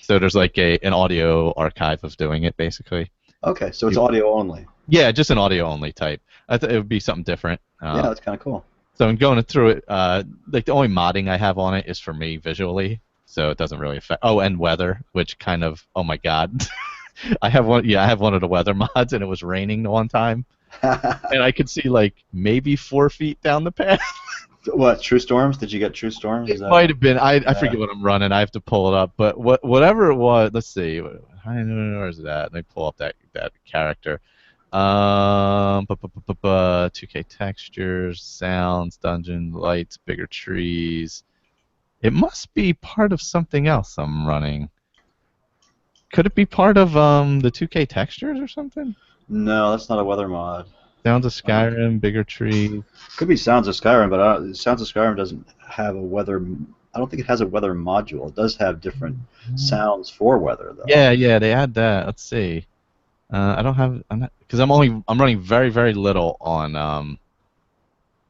So there's like an audio archive of doing it, basically. Okay, so it's audio only. Yeah, just an audio only type. I thought it would be something different. Yeah, that's kind of cool. So I'm going through it. Like the only modding I have on it is for me visually, so it doesn't really affect. Oh, and weather, which kind of. Oh my God, I have one. Yeah, I have one of the weather mods, and it was raining the one time, and I could see like maybe 4 feet down the path. What, True Storms? Did you get True Storms? It might have been. I forget what I'm running. I have to pull it up. But whatever it was, let's see. Where is that? Let me pull up that character. 2K textures, sounds, dungeon lights, bigger trees. It must be part of something else I'm running. Could it be part of the 2K textures or something? No, that's not a weather mod. Sounds of Skyrim, bigger trees. Could be Sounds of Skyrim, but Sounds of Skyrim doesn't have a weather. I don't think it has a weather module. It does have different sounds for weather, though. Yeah, they add that. Let's see. I don't have. Because I'm running very, very little on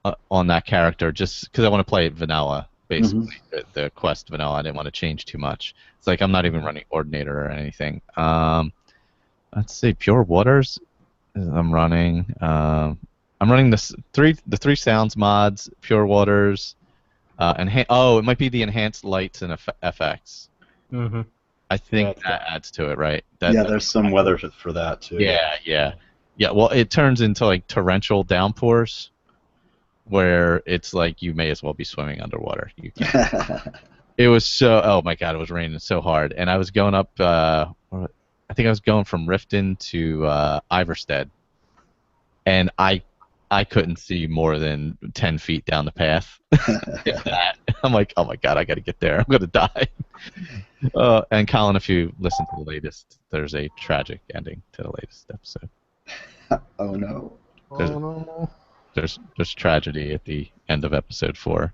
that character, just because I want to play it vanilla, basically. The quest vanilla. I didn't want to change too much. It's like I'm not even running Ordinator or anything. Let's see, Pure Waters. I'm running the three sounds mods, Pure Waters, it might be the enhanced lights and FX. Mm-hmm. I think that adds to it, right? There's some weather for that too. Yeah. Well, it turns into like torrential downpours, where it's like you may as well be swimming underwater. You can't. It was so. Oh my God! It was raining so hard, and I was going up. I think I was going from Riften to Iverstead, and I couldn't see more than 10 feet down the path. I'm like, oh my God, I got to get there. I'm gonna die. And Colin, if you listen to the latest, there's a tragic ending to the latest episode. Oh no. There's tragedy at the end of episode 4.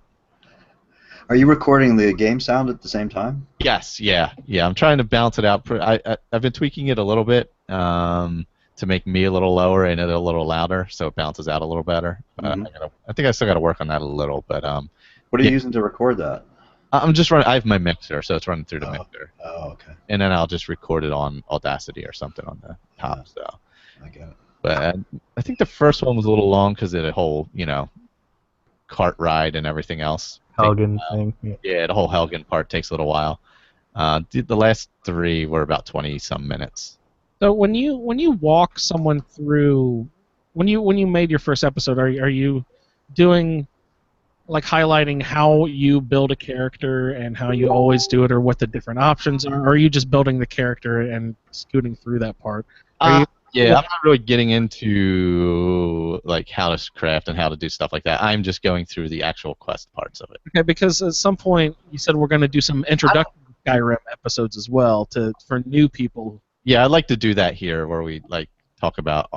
Are you recording the game sound at the same time? Yes, yeah. I'm trying to balance it out. I've been tweaking it a little bit to make me a little lower and it a little louder, so it balances out a little better. I think I still got to work on that a little, but what are you using to record that? I'm just running. I have my mixer, so it's running through the mixer. Oh, okay. And then I'll just record it on Audacity or something on the top. So. I get it. But I think the first one was a little long because of the whole, cart ride and everything else. Helgen thing. Yeah, the whole Helgen part takes a little while. The last 3 were about 20-some minutes. So when you walk someone through, when you made your first episode, are you doing like highlighting how you build a character and how you always do it, or what the different options are? Or are you just building the character and scooting through that part? Yeah, I'm not really getting into like how to craft and how to do stuff like that. I'm just going through the actual quest parts of it. Okay, because at some point you said we're going to do some introductory Skyrim episodes as well for new people. Yeah, I'd like to do that here, where we like talk about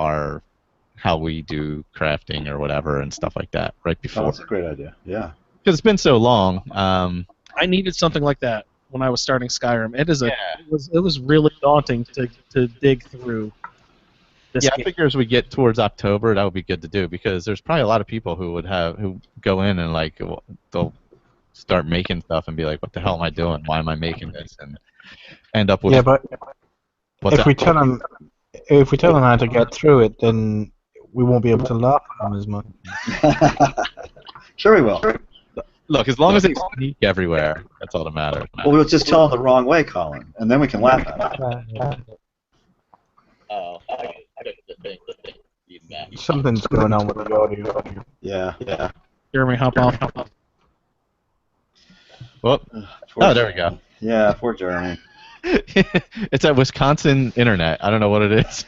how we do crafting or whatever and stuff like that right before. Oh, that's a great idea. Yeah. Because it's been so long. I needed something like that when I was starting Skyrim. It was really daunting to dig through. I figure as we get towards October, that would be good to do, because there's probably a lot of people who go in and like they'll start making stuff and be like, "What the hell am I doing? Why am I making this?" And end up with. Yeah, but if we tell them how to get through it, then we won't be able to laugh at them as much. Sure we will. Look, as long as they sneak everywhere, that's all that matters. Well, we'll just tell them the wrong way, Colin, and then we can laugh at them. Oh, something's going on with the audio. Yeah. Jeremy, hop off. Well, there we go. Yeah, poor Jeremy. It's that Wisconsin internet. I don't know what it is.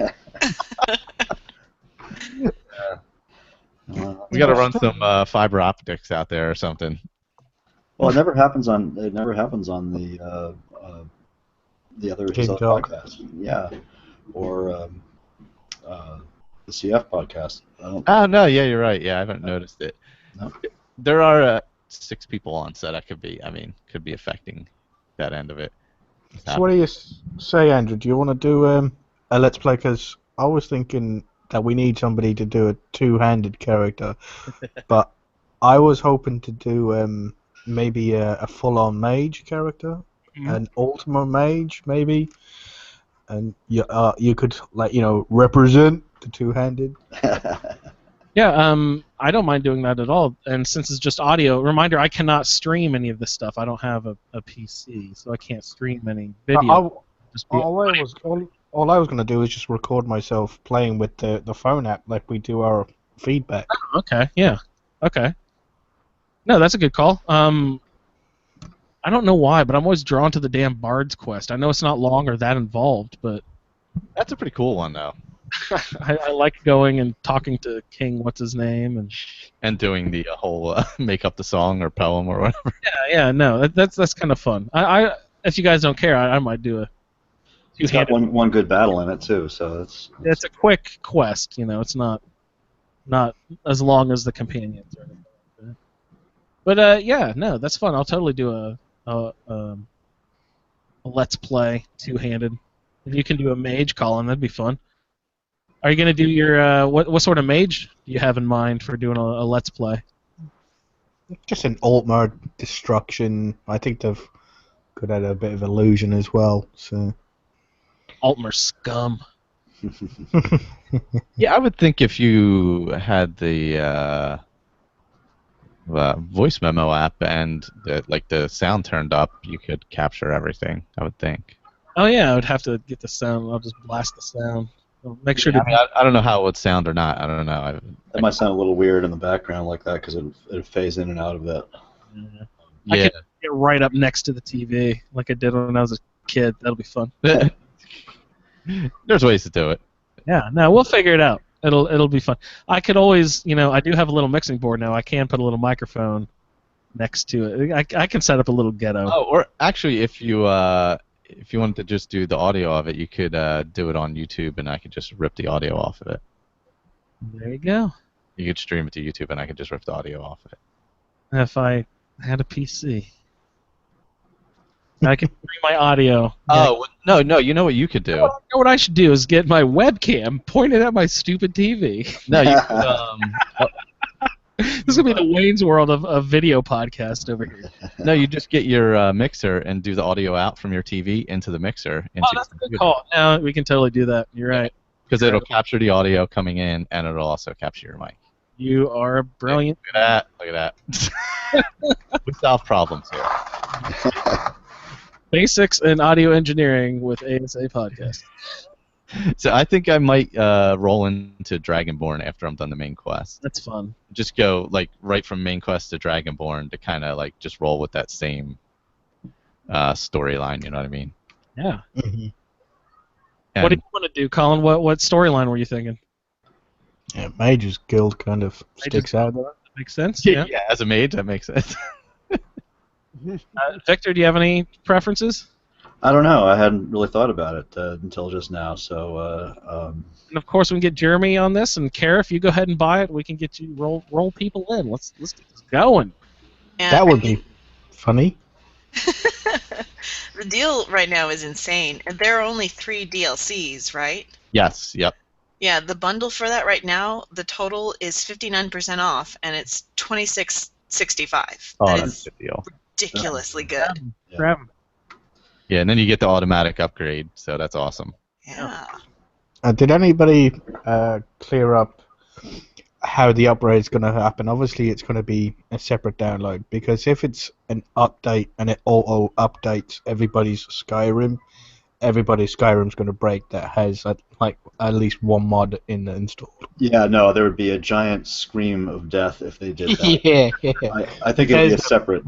We got to run some fiber optics out there or something. Well, it never happens on the other podcast. Yeah, or the CF podcast. Oh no, yeah, you're right. Yeah, I haven't noticed it. No. There are 6 people on set. That could be affecting that end of it. So what do you say, Andrew? Do you want to do a Let's Play? Because I was thinking that we need somebody to do a 2-handed character, but I was hoping to do maybe a full-on mage character, an Ultima mage maybe, and you could represent the 2-handed. Yeah, I don't mind doing that at all. And since it's just audio, reminder, I cannot stream any of this stuff. I don't have a PC, so I can't stream any video. Just be All I was gonna do is just record myself playing with the phone app like we do our feedback. okay, yeah. Okay. No, that's a good call. I don't know why, but I'm always drawn to the damn Bard's Quest. I know it's not long or that involved, but That's a pretty cool one, though. I like going and talking to King, what's his name, And doing the whole make up the song or poem or whatever. yeah, no, that's kind of fun. I if you guys don't care, I might do a It's got two-handed. one good battle in it too, so It's a quick quest, it's not as long as the companions or anything like that. But yeah, no, that's fun. I'll totally do a let's play two-handed. If you can do a mage, Colin, that'd be fun. Are you gonna do your what sort of mage do you have in mind for doing a let's play? Just an alt mode destruction. I think they've could add a bit of illusion as well. So Altmer scum. Yeah, I would think if you had the voice memo app and the sound turned up, you could capture everything. I would think. Oh yeah, I would have to get the sound. I'll just blast the sound. I'll make sure Yeah, to. I mean, I don't know how it would sound or not. I don't know. that might sound a little weird in the background like that because it phase in and out of that. I Yeah. could get right up next to the TV like I did when I was a kid. That'll be fun. There's ways to do it. Yeah, no, we'll figure it out. It'll be fun. I could always, I do have a little mixing board now. I can put a little microphone next to it. I can set up a little ghetto. Oh, or actually, if you wanted to just do the audio of it, you could do it on YouTube, and I could just rip the audio off of it. There you go. You could stream it to YouTube, and I could just rip the audio off of it. If I had a PC, I could bring my audio. Oh no! You know what you could do? You know what I should do is get my webcam pointed at my stupid TV. No, you could, This is gonna be the Wayne's World of video podcast over here. no, you just get your mixer and do the audio out from your TV into the mixer. Oh, that's a good call. No, we can totally do that. You're right. Because it'll capture the audio coming in, and it'll also capture your mic. You are brilliant. Look at that! Look at that! We solve problems here. Basics in audio engineering with ASA podcast. So I think I might roll into Dragonborn after I'm done the main quest. That's fun. Just go right from main quest to Dragonborn to kind of just roll with that same storyline. You know what I mean? Yeah. Mm-hmm. And What do you want to do, Colin? What storyline were you thinking? Yeah, Mage's Guild kind of sticks out. That makes sense. yeah, Yeah. as a mage, that makes sense. Victor, do you have any preferences? I don't know. I hadn't really thought about it until just now. So And of course, we can get Jeremy on this, and Kara, if you go ahead and buy it, we can get you roll people in. Let's get this going. And That would be funny. the deal right now is insane, and there are only 3 DLCs, right? Yes. Yep. Yeah, the bundle for that right now, the total is 59% off, and it's $26.65. Oh, That that's is a good deal. ridiculously good. Grab 'em. Yeah, and then you get the automatic upgrade, so that's awesome. Yeah. Did anybody clear up how the upgrade is going to happen? Obviously, it's going to be a separate download, because if it's an update and it auto updates everybody's Skyrim's going to break that has at least one mod in the install. yeah, no, there would be a giant scream of death if they did that. Yeah. I think it'll be a Because separate.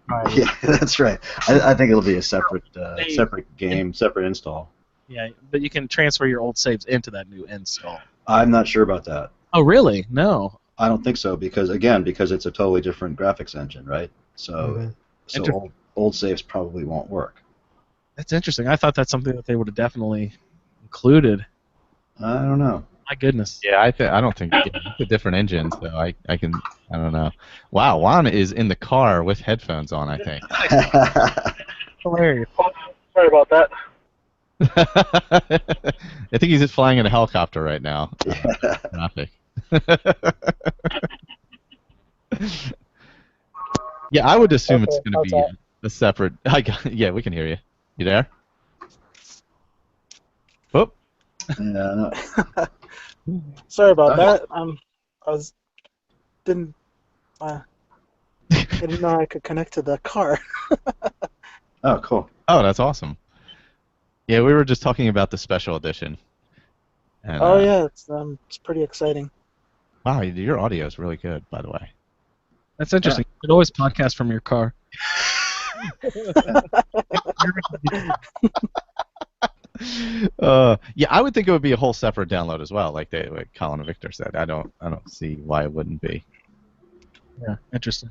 Right. Yeah, that's right. I think it'll be a separate game, separate install. Yeah, but you can transfer your old saves into that new install. I'm not sure about that. Oh, really? No. I don't think so because it's a totally different graphics engine, right? So old saves probably won't work. That's interesting. I thought that's something that they would have definitely included. I don't know. My goodness. Yeah, I don't think it's a different engine, so I don't know. Wow, Juan is in the car with headphones on, I think. Hilarious. Sorry about that. I think he's just flying in a helicopter right now. Traffic. Yeah, I would assume it's going to be a separate. Yeah, we can hear you. You there? Oh. Yeah, no. Sorry about that. I didn't I didn't know I could connect to the car. Oh, cool. Oh, that's awesome. Yeah, we were just talking about the special edition. And, Oh yeah, it's pretty exciting. wow, your audio is really good, by the way. That's interesting. You could always podcast from your car. Yeah, I would think it would be a whole separate download as well, like Colin and Victor said. I don't see why it wouldn't be. Yeah, interesting.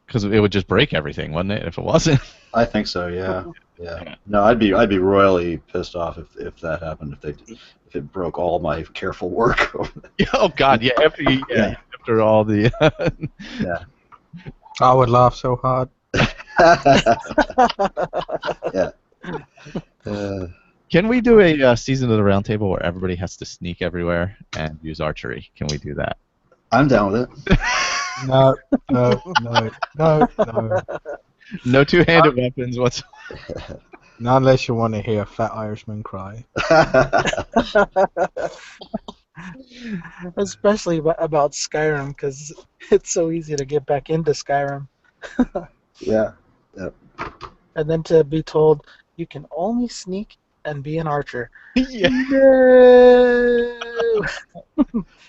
Because it would just break everything, wouldn't it? If it wasn't. I think so. Yeah. Yeah. No, I'd be royally pissed off if that happened. If it broke all my careful work. Oh God, yeah. After all the. Yeah. I would laugh so hard. Yeah. Can we do a season of the round table where everybody has to sneak everywhere and use archery? Can we do that? I'm down with it. No. No two-handed weapons whatsoever. Not unless you want to hear a fat Irishman cry. Especially about Skyrim, because it's so easy to get back into Skyrim. Yeah. And then to be told you can only sneak and be an archer. Yeah. No!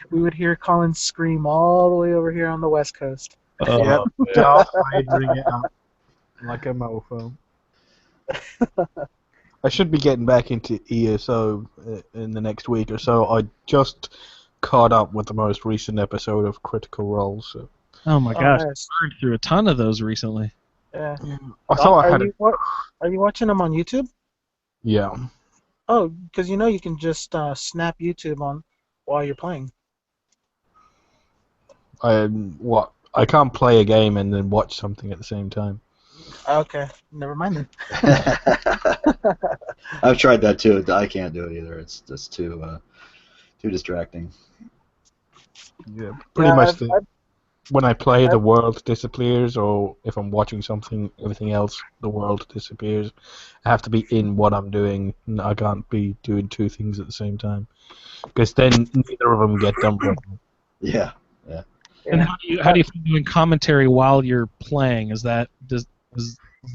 We would hear Colin scream all the way over here on the West Coast. Yep. Yeah. I'd bring it up like a mofo. I should be getting back into ESO in the next week or so. I just caught up with the most recent episode of Critical Role. So. Oh my gosh, Nice. I burned through a ton of those recently. Yeah. I thought I had Are you watching them on YouTube? Yeah. Oh, because you can just snap YouTube on while you're playing. I can't play a game and then watch something at the same time. Okay, never mind then. I've tried that too. I can't do it either. It's just too distracting. Yeah, pretty much. I've- When I play, the world disappears, or if I'm watching something, everything else, the world disappears. I have to be in what I'm doing. I can't be doing two things at the same time, because then neither of them get done properly. Yeah. And how do you feel doing commentary while you're playing? Is that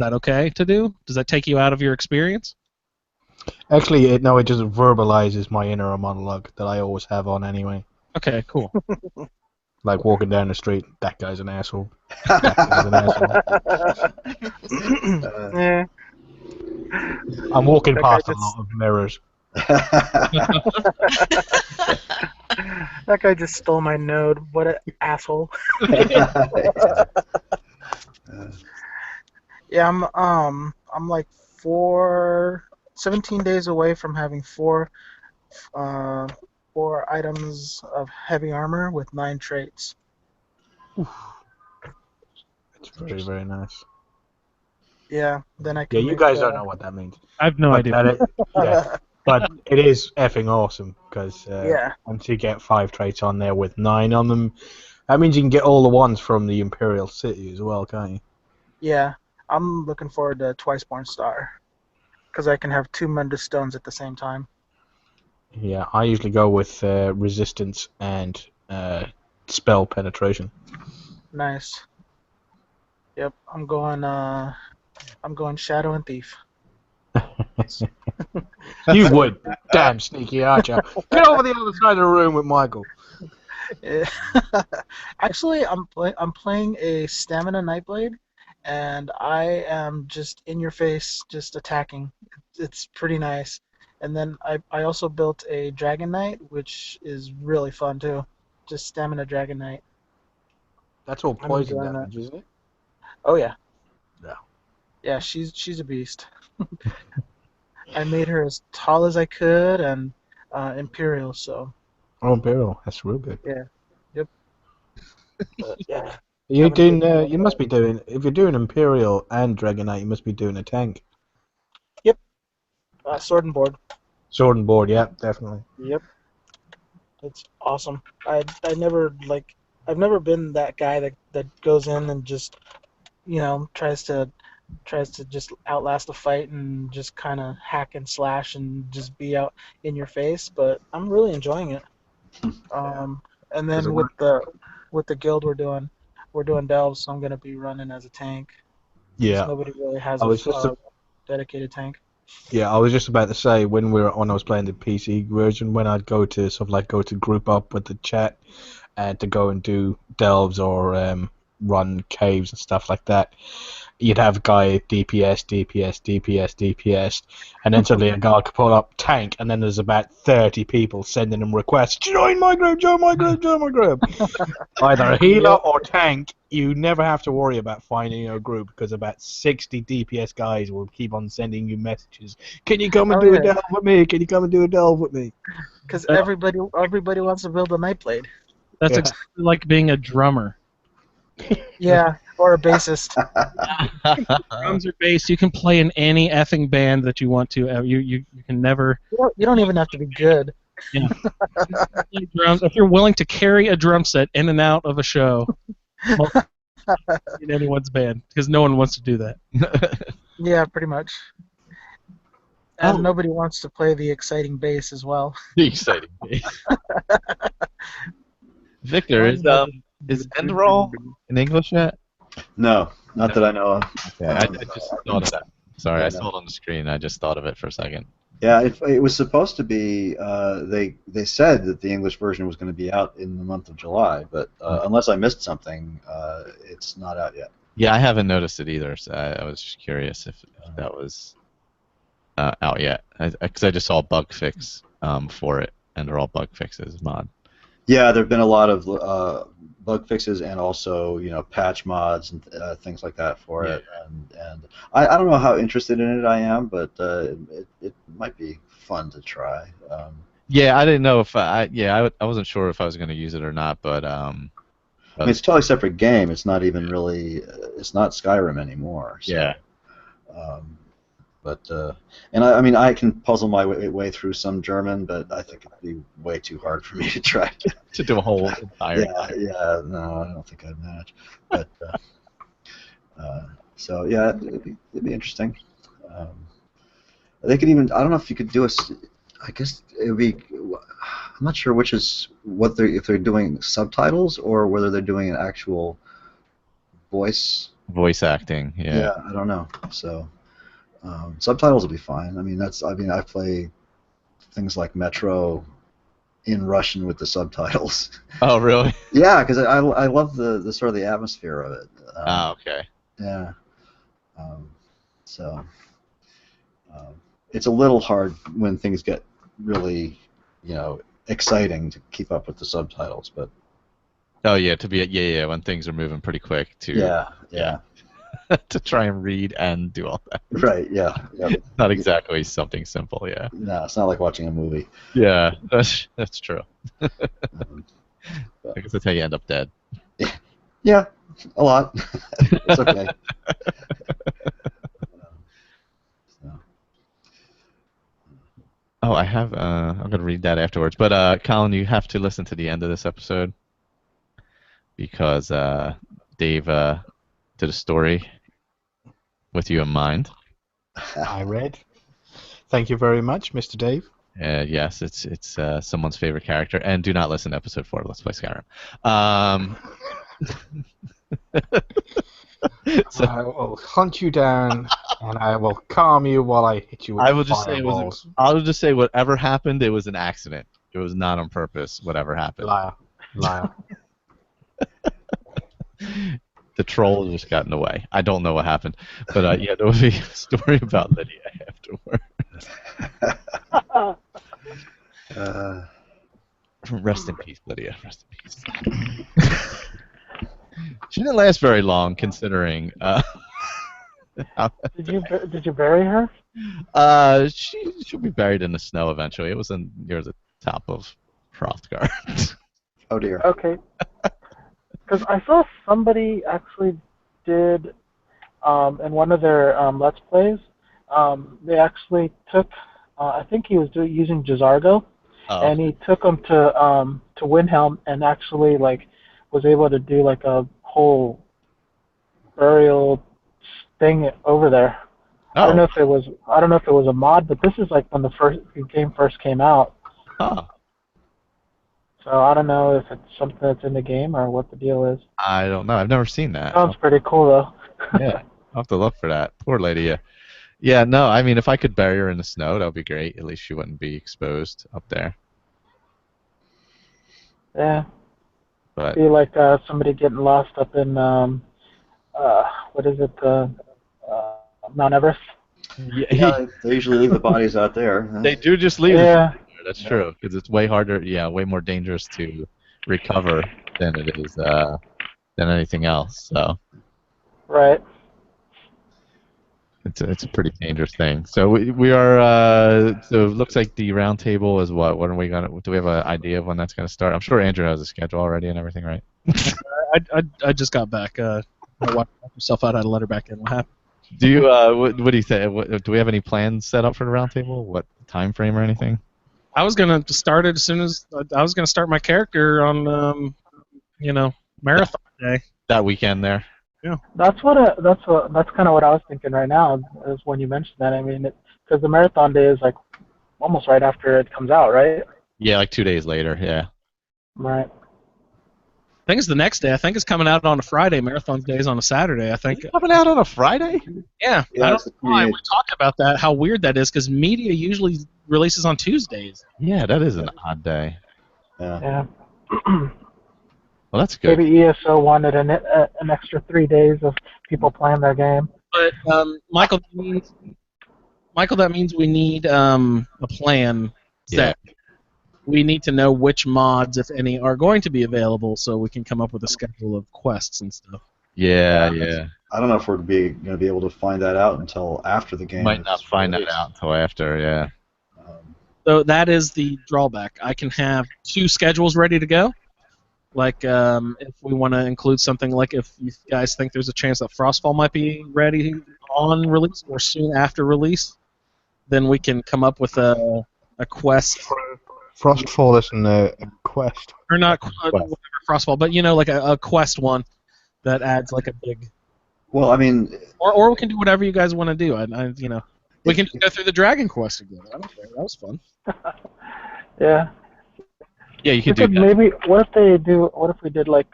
okay to do? Does that take you out of your experience? Actually, it just verbalizes my inner monologue that I always have on anyway. Okay, cool. Like walking down the street, that guy's an asshole. That guy's an asshole. Yeah. I'm walking That past guy a lot of mirrors. That guy just stole my node. What an asshole. Yeah, I'm like 17 days away from having four items of heavy armor with 9 traits. It's very, very nice. Yeah, then I Yeah, can. you make, guys don't know what that means. I have no But idea. but it is effing awesome, because Yeah. once you get 5 traits on there with 9 on them, that means you can get all the ones from the Imperial City as well, can't you? Yeah, I'm looking forward to Twiceborn Star, because I can have 2 Mundus Stones at the same time. Yeah, I usually go with resistance and spell penetration. Nice. Yep, I'm going Shadow and Thief. You would, damn sneaky archer. Get over the other side of the room with Michael. Yeah. Actually, I'm playing a Stamina Nightblade, and I am just in your face, just attacking. It's pretty nice. And then I also built a Dragon Knight, which is really fun too. Just Stamina Dragon Knight. That's all I'm poison enjoying damage, isn't it? Oh yeah. Yeah. Yeah, she's a beast. I made her as tall as I could and Imperial, so Oh, Imperial, that's real good. yeah. You're Haven't doing. been- You must be doing. If you're doing Imperial and Dragon Knight, you must be doing a tank. Sword and Board. Sword and board, yeah, definitely. Yep. It's awesome. I've never been that guy that goes in and just tries to just outlast a fight and just kind of hack and slash and just be out in your face, but I'm really enjoying it. And then with the guild we're doing delves, so I'm gonna be running as a tank. 'Cause Yeah. nobody really has I was just dedicated tank. Yeah, I was just about to say when I was playing the PC version, when I'd go to go to group up with the chat and to go and do delves or run caves and stuff like that, you'd have a guy DPS, DPS, DPS, DPS, and then suddenly a guy could pull up tank, and then there's about 30 people sending him requests. Join my group, join my group, join my group. Either a healer or tank, you never have to worry about finding a group because about 60 DPS guys will keep on sending you messages. Can you come and do a delve with me? Can you come and do a delve with me? Because everybody wants to build a Nightblade. That's Yeah. exactly like being a drummer. Yeah, or a bassist. Drums or bass, you can play in any effing band that you want to. You can never. You don't even have to be good. Yeah. Play drums. If you're willing to carry a drum set in and out of a show, in anyone's band, because no one wants to do that. Yeah, pretty much. And nobody wants to play the exciting bass as well. The exciting bass. Victor, is Enderal in English yet? No, not that I know of. Okay, I just thought of that. Sorry, I saw it on the screen. I just thought of it for a second. Yeah, it was supposed to be. They said that the English version was going to be out in the month of July, but unless I missed something, it's not out yet. Yeah, I haven't noticed it either. So I was just curious if that was out yet, because I just saw a bug fix for it, and they're all bug fixes mod. Yeah, there have been a lot of bug fixes and also patch mods and things like that for it. And I don't know how interested in it I am, but it might be fun to try. Yeah, I didn't know if I wasn't sure if I was going to use it or not, but I mean, it's a totally separate game. It's not even really. It's not Skyrim anymore. So, yeah. And I mean, I can puzzle my way through some German, but I think it'd be way too hard for me to try to do a whole entire. Yeah, no, I don't think I'd manage. But so yeah, it'd be interesting. They could even. I don't know if you could do a. I guess it would be. I'm not sure which is what if they're doing subtitles or whether they're doing an actual voice acting. Yeah. I don't know. So. Subtitles will be fine. I mean, I play things like Metro in Russian with the subtitles. Oh, really? Yeah, because I love the sort of the atmosphere of it. Okay. Yeah. It's a little hard when things get really, exciting to keep up with the subtitles, but. Oh yeah, when things are moving pretty quick too. Yeah. To try and read and do all that. Right, yeah. Not exactly something simple, yeah. No, it's not like watching a movie. Yeah, that's true. I guess that's how you end up dead. Yeah, a lot. It's okay. Oh, I have. I'm going to read that afterwards. But, Colin, you have to listen to the end of this episode because Dave did a story with you in mind. I read. Thank you very much, Mr. Dave. Yes, it's someone's favorite character. And do not listen to episode 4 of Let's Play Skyrim. So, I will hunt you down, and I will calm you while I hit you with fireballs. I will just say whatever happened, it was an accident. It was not on purpose, whatever happened. Liar. The troll just got in the way. I don't know what happened. But, yeah, there will be a story about Lydia afterwards. Rest in peace, Lydia. Rest in peace. She didn't last very long, considering. Did you bury her? She'll be buried in the snow eventually. It was near the top of Hrothgar. Oh dear. Okay. Because I saw somebody actually did in one of their Let's Plays. They actually took. I think he was using Jazargo, and he took him to Windhelm and actually was able to do a whole burial thing over there. Oh. I don't know if it was a mod, but this is when the game first came out. Oh. So I don't know if it's something that's in the game or what the deal is. I don't know. I've never seen that. Sounds pretty cool though. Yeah, I'll have to look for that. Poor lady. Yeah, no, I mean, if I could bury her in the snow, that would be great. At least she wouldn't be exposed up there. Yeah. But Be like somebody getting lost up in what is it? Mount Everest. Yeah, they usually leave the bodies out there. they do just leave them Yeah. there. That's true, because it's way harder, way more dangerous to recover than it is than anything else. So Right. it's a pretty dangerous thing. So we are. So it looks like the round table is what? When are we gonna? Do we have an idea of when that's gonna start? I'm sure Andrew has a schedule already and everything, right? I just got back. My wife knocked herself out. I had to let her back in. What happened? Do you? What do you say? Do we have any plans set up for the round table? What time frame or anything? I was gonna start it as soon as I was gonna start my character on, marathon day. That weekend there. That's kind of what I was thinking right now. Is when you mentioned that. I mean, because the marathon day is like almost right after it comes out, right? Yeah, like 2 days later. Yeah. Right. I think it's the next day. I think it's coming out on a Friday. Marathon day is on a Saturday. I think. Is it coming out on a Friday? Yeah. Yeah, I don't it's the know why 28th. we talked about that. How weird that is, because media usually releases on Tuesdays. Yeah, that is an odd day. Yeah. Yeah. Well, that's good. Maybe ESO wanted an extra 3 days of people playing their game. But Michael, that means we need a plan set. Yeah. We need to know which mods, if any, are going to be available, so we can come up with a schedule of quests and stuff. Yeah. I don't know if we're going to be able to find that out until after the game. Might not find that out until after. Yeah. So that is the drawback. I can have 2 schedules ready to go. Like, if we want to include something like if you guys think there's a chance that Frostfall might be ready on release or soon after release, then we can come up with a quest. Frostfall isn't a quest. Or not whatever, Frostfall, but like a quest one that adds like a big. Well, I mean, Or we can do whatever you guys want to do. We can just go through the Dragon Quest again. I don't care. That was fun. Yeah. Yeah, you could do could that. maybe. What if we did like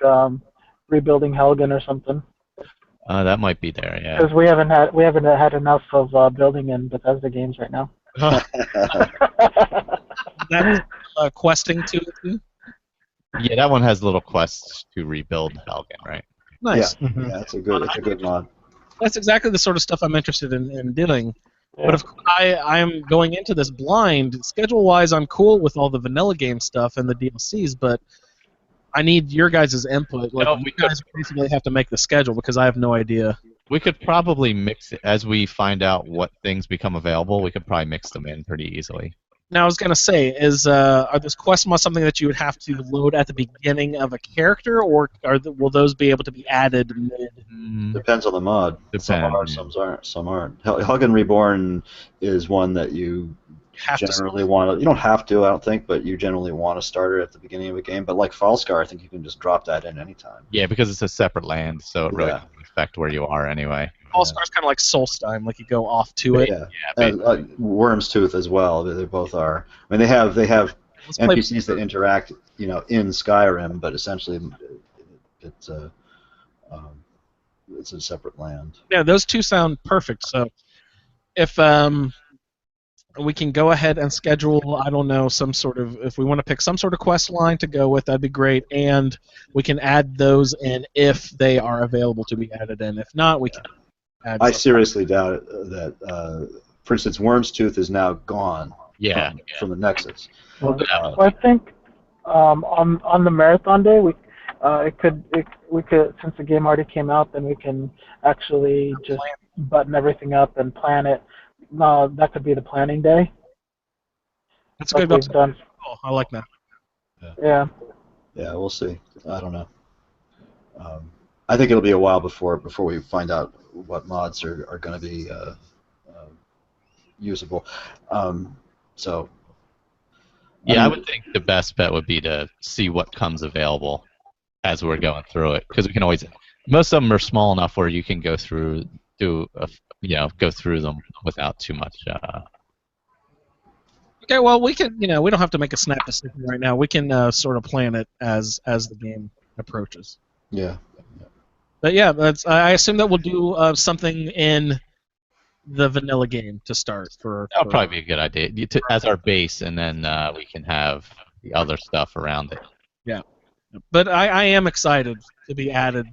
rebuilding Helgen or something? That might be there. Yeah. Because we haven't had enough of building in Bethesda games right now. That's questing too. Yeah, that one has little quests to rebuild Helgen, right? Nice. yeah, it's a good mod. That's exactly the sort of stuff I'm interested in doing. Yeah. But if I'm going into this blind, schedule-wise, I'm cool with all the vanilla game stuff and the DLCs, but I need your guys' input. Like, you guys basically have to make the schedule because I have no idea. We could probably mix it as we find out what things become available. We could probably mix them in pretty easily. Now, I was going to say, are those quest mods something that you would have to load at the beginning of a character, or will those be able to be added mid? Depends on the mod. Some are, some aren't. Helgen Reborn is one that you generally want to. You don't have to, I don't think, but you generally want to start it at the beginning of a game. But like Falscar, I think you can just drop that in anytime. Yeah, because it's a separate land, so it really doesn't affect where you are anyway. Falscar's kind of like Solstheim, like you go off to it. Yeah, and Worm's Tooth as well. They both are. I mean, they have NPCs that interact, in Skyrim, but essentially, it's a separate land. Yeah, those two sound perfect. So, if we can go ahead and schedule, I don't know, if we want to pick some sort of quest line to go with, that'd be great, and we can add those in if they are available to be added in. If not, we can add. I seriously doubt that, for instance, Worm's Tooth is now gone. From the Nexus. Well, I think on the marathon day we could since the game already came out, then we can actually just button everything up and plan it. No, that could be the planning day. That's good. We've done. Oh, I like that. Yeah. Yeah, we'll see. I don't know. I think it'll be a while before we find out what mods are going to be usable. So. Yeah, I would think the best bet would be to see what comes available as we're going through it, because we can always. Most of them are small enough where you can go through them without too much. Okay, well, we can, we don't have to make a snap decision right now. We can sort of plan it as the game approaches. Yeah. But yeah, I assume that we'll do something in the vanilla game to start for. That'll probably be a good idea as our base, and then we can have the other stuff around it. Yeah, but I am excited to be adding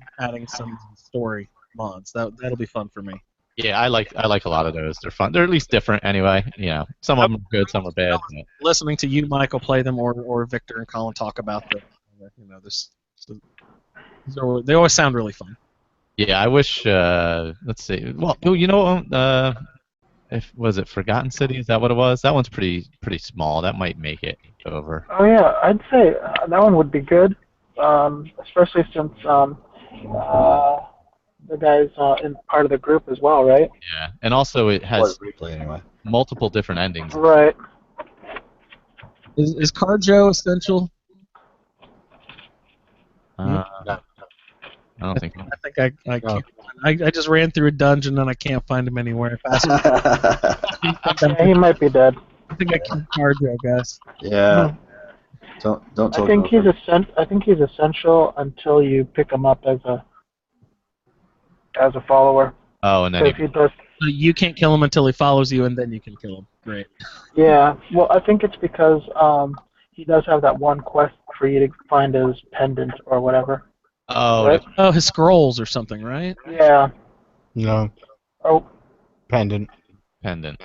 some story mods. That'll be fun for me. Yeah, I like a lot of those. They're fun. They're at least different anyway. Some of them are good, some are bad. But... Listening to you, Michael, play them, or Victor and Colin talk about them, they always sound really fun. Yeah, I wish. Let's see. Well, if was it Forgotten City? Is that what it was? That one's pretty small. That might make it over. Oh yeah, I'd say that one would be good, especially since the guy's in part of the group as well, right? Yeah, and also it has replay anyway. multiple different endings. Right. Is Carjo essential? No. I don't think. I think I can't. I just ran through a dungeon and I can't find him anywhere. Yeah, he might be dead. I think I killed Carjo, guys. Yeah. Don't talk I think about I think he's essential until you pick him up as a follower. Oh, and then So if he does. So you can't kill him until he follows you, and then you can kill him. Great. Yeah. Well, I think it's because he does have that one quest for you to find his pendant or whatever. Oh, Right? Oh, his scrolls or something, right? Yeah. No. Oh. Pendant. pendant.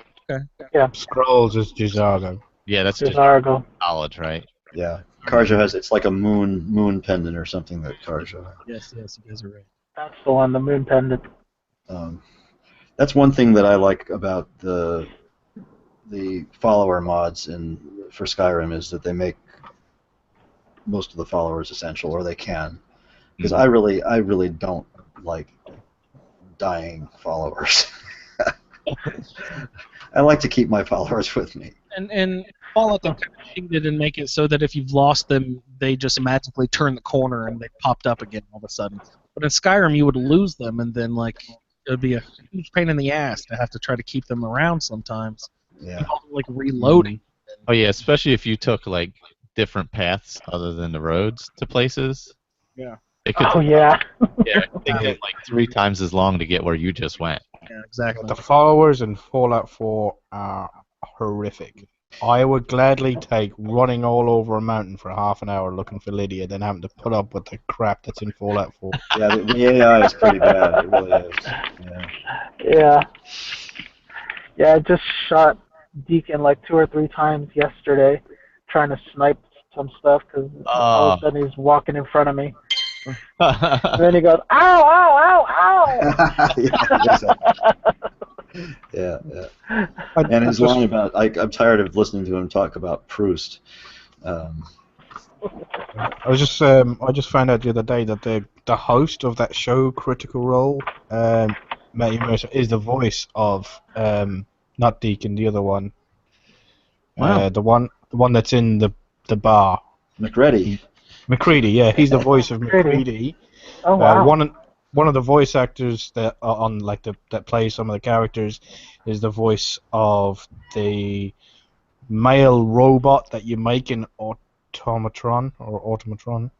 Scrolls is Gisargo. Yeah, that's just Gisargo. knowledge, right? Yeah. Karja has, it's like a moon pendant or something that Karja has. Yes, you guys are right. That's the one, the moon pendant. That's one thing that I like about the follower mods for Skyrim is that they make most of the followers essential, or they can. Because I really don't like dying followers. I like to keep my followers with me. And Fallout, they kind of cheated and make it so that if you've lost them, they just magically turn the corner and they popped up again all of a sudden. But in Skyrim, you would lose them, and then it would be a huge pain in the ass to have to try to keep them around sometimes. Yeah. Reloading. Oh yeah, especially if you took different paths other than the roads to places. Yeah. It could Yeah. yeah, it could take 3 times as long to get where you just went. Yeah, exactly. The followers in Fallout 4 are horrific. I would gladly take running all over a mountain for half an hour looking for Lydia than having to put up with the crap that's in Fallout 4. Yeah, the AI is pretty bad. It really is. Yeah. Yeah, I just shot Deacon 2 or 3 times yesterday trying to snipe some stuff because all of a sudden he's walking in front of me. And then he goes, ow, ow, ow, ow! Yeah. And his line about, I'm tired of listening to him talk about Proust. I just found out the other day that the host of that show, Critical Role, Matthew Mercer, is the voice of not Deacon, the other one. Wow. The one that's in the bar. McCready, yeah, he's the voice of McCready. Oh wow. One of the voice actors that are on that plays some of the characters is the voice of the male robot that you make in Automatron,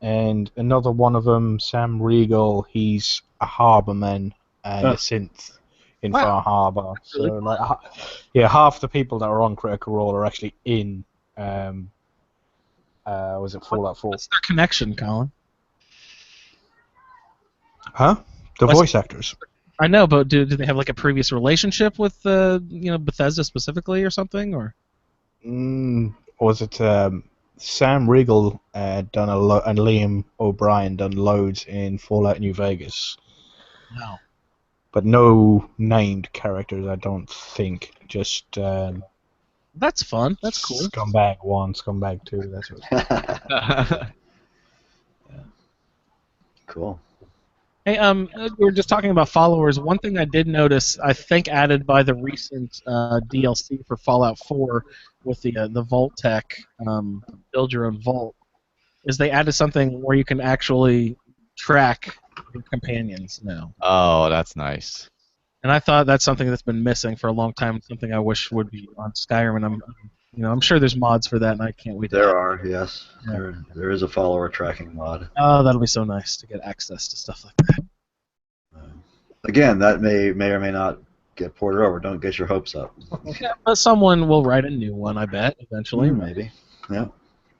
and another one of them, Sam Riegel, he's a harborman and a synth in Far Harbor. So half the people that are on Critical Role are actually in was it Fallout 4? What's their connection, Colin? Huh? The voice actors. I know, but do they have a previous relationship with Bethesda specifically or something, or? Was it Sam Riegel done and Liam O'Brien done loads in Fallout New Vegas? No. But no named characters, I don't think. Just that's fun. That's cool. Scumbag 1, Scumbag 2. That's what. Yeah. Cool. Hey, we were just talking about followers. One thing I did notice, I think added by the recent DLC for Fallout 4 with the Vault Tech, build your own vault, is they added something where you can actually track your companions now. Oh, that's nice. And I thought that's something that's been missing for a long time. Something I wish would be on Skyrim, and I'm sure there's mods for that, and I can't wait to. There are, yes. Yeah. There is a follower tracking mod. Oh, that'll be so nice to get access to stuff like that. Again, that may or may not get ported over. Don't get your hopes up. Yeah, but someone will write a new one, I bet, eventually. Maybe. Yeah.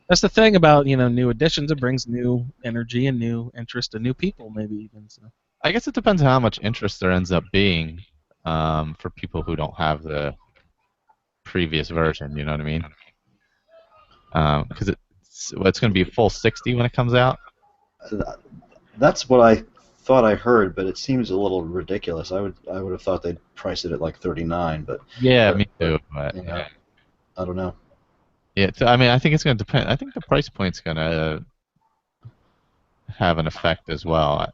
That's the thing about new additions. It brings new energy and new interest and new people, maybe even. So. I guess it depends on how much interest there ends up being for people who don't have the previous version. You know what I mean? Because it's going to be full 60 when it comes out. That's what I thought I heard, but it seems a little ridiculous. I would have thought they'd price it at like $39, but Yeah, me too. But yeah, I don't know. yeah, I mean, I think it's going to depend. I think the price point's going to have an effect as well.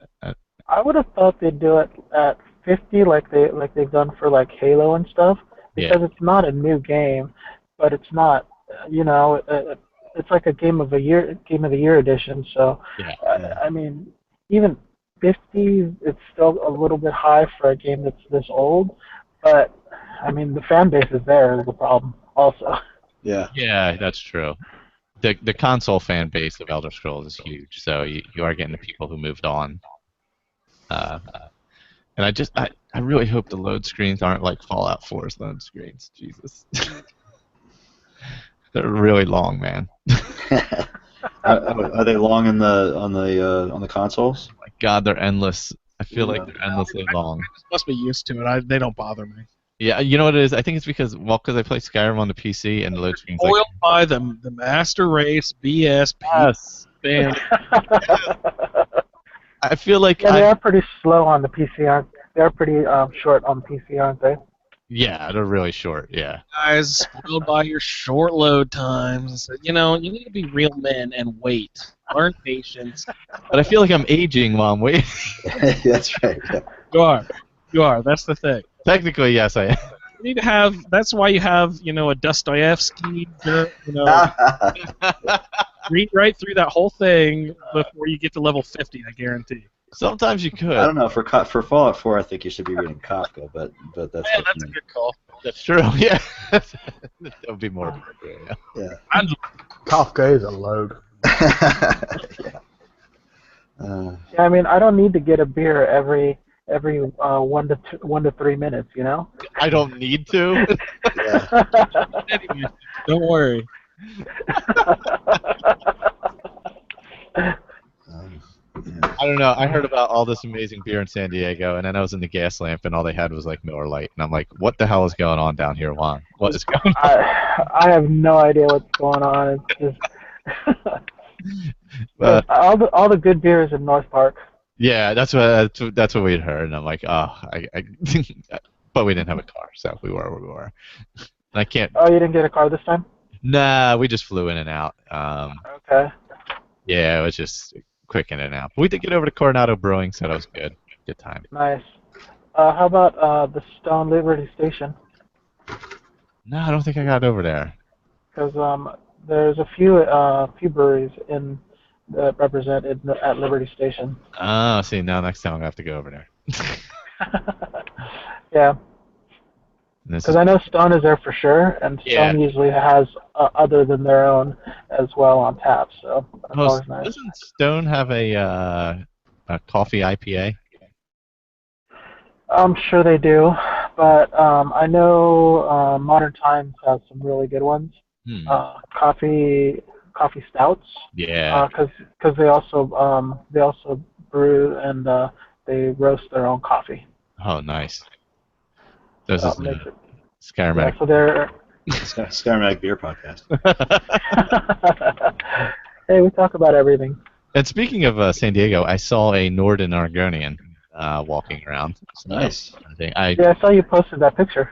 I would have thought they'd do it at 50, like they've done for like Halo and stuff, because it's not a new game, but it's not, it's like a game of the year edition. So, I mean, even 50, it's still a little bit high for a game that's this old, but I mean, the fan base is there is the problem also. Yeah. Yeah, that's true. The console fan base of Elder Scrolls is huge, so you are getting the people who moved on. And I really hope the load screens aren't like Fallout 4's load screens. Jesus. They're really long, man. Are they long on the consoles? My God, they're endless. I feel like they're endlessly long. I just must be used to it. They don't bother me. Yeah, you know what it is? I think it's because I play Skyrim on the PC and the load screens Oiled by the master race BS. Yes. Bam. I feel like they are pretty slow on the PC, aren't they? They're pretty short on the PC, aren't they? Yeah, they're really short. Yeah. Guys, spoiled by your short load times. You need to be real men and wait. Learn patience. But I feel like I'm aging while I'm waiting. That's right. Yeah. You are. That's the thing. Technically, yes, I am. You need to have. That's why you have, a Dostoevsky. Read right through that whole thing before you get to level 50. I guarantee. Sometimes you could. I don't know. For Fallout 4, I think you should be reading Kafka, but that's. Yeah, that's a good call. That's true. Yeah. That would be more appropriate. Yeah. Kafka is a load. Yeah. Yeah, I mean, I don't need to get a beer every 1 to 3 minutes, I don't need to. Yeah. Don't worry. I don't know. I heard about all this amazing beer in San Diego, and then I was in the gas lamp, and all they had was like Miller Lite, and I'm like, "What the hell is going on down here, Juan? What is going on?" I have no idea what's going on. It's just all the good beers in North Park. Yeah, that's what we'd heard, and I'm like, oh, but we didn't have a car, so we were where we were. And I can't. Oh, you didn't get a car this time? Nah, we just flew in and out. Okay. Yeah, it was just quick in and out. But we did get over to Coronado Brewing, so that was good. Good time. Nice. How about the Stone Liberty Station? No, I don't think I got over there. Because there's a few breweries that represent at Liberty Station. Oh, see, now next time I'm going to have to go over there. Yeah. Because I know Stone is there for sure, and Stone usually has other than their own as well on tap, so that's always nice. Doesn't Stone have a coffee IPA? I'm sure they do, but I know Modern Times has some really good ones. Coffee stouts. Yeah. Because they also brew and they roast their own coffee. Oh, nice. This is Skyrim Addict. Addict. So they're Skyrim Addict beer podcast. Hey, we talk about everything. And speaking of San Diego, I saw a Norden Argonian walking around. So Nice. I saw you posted that picture.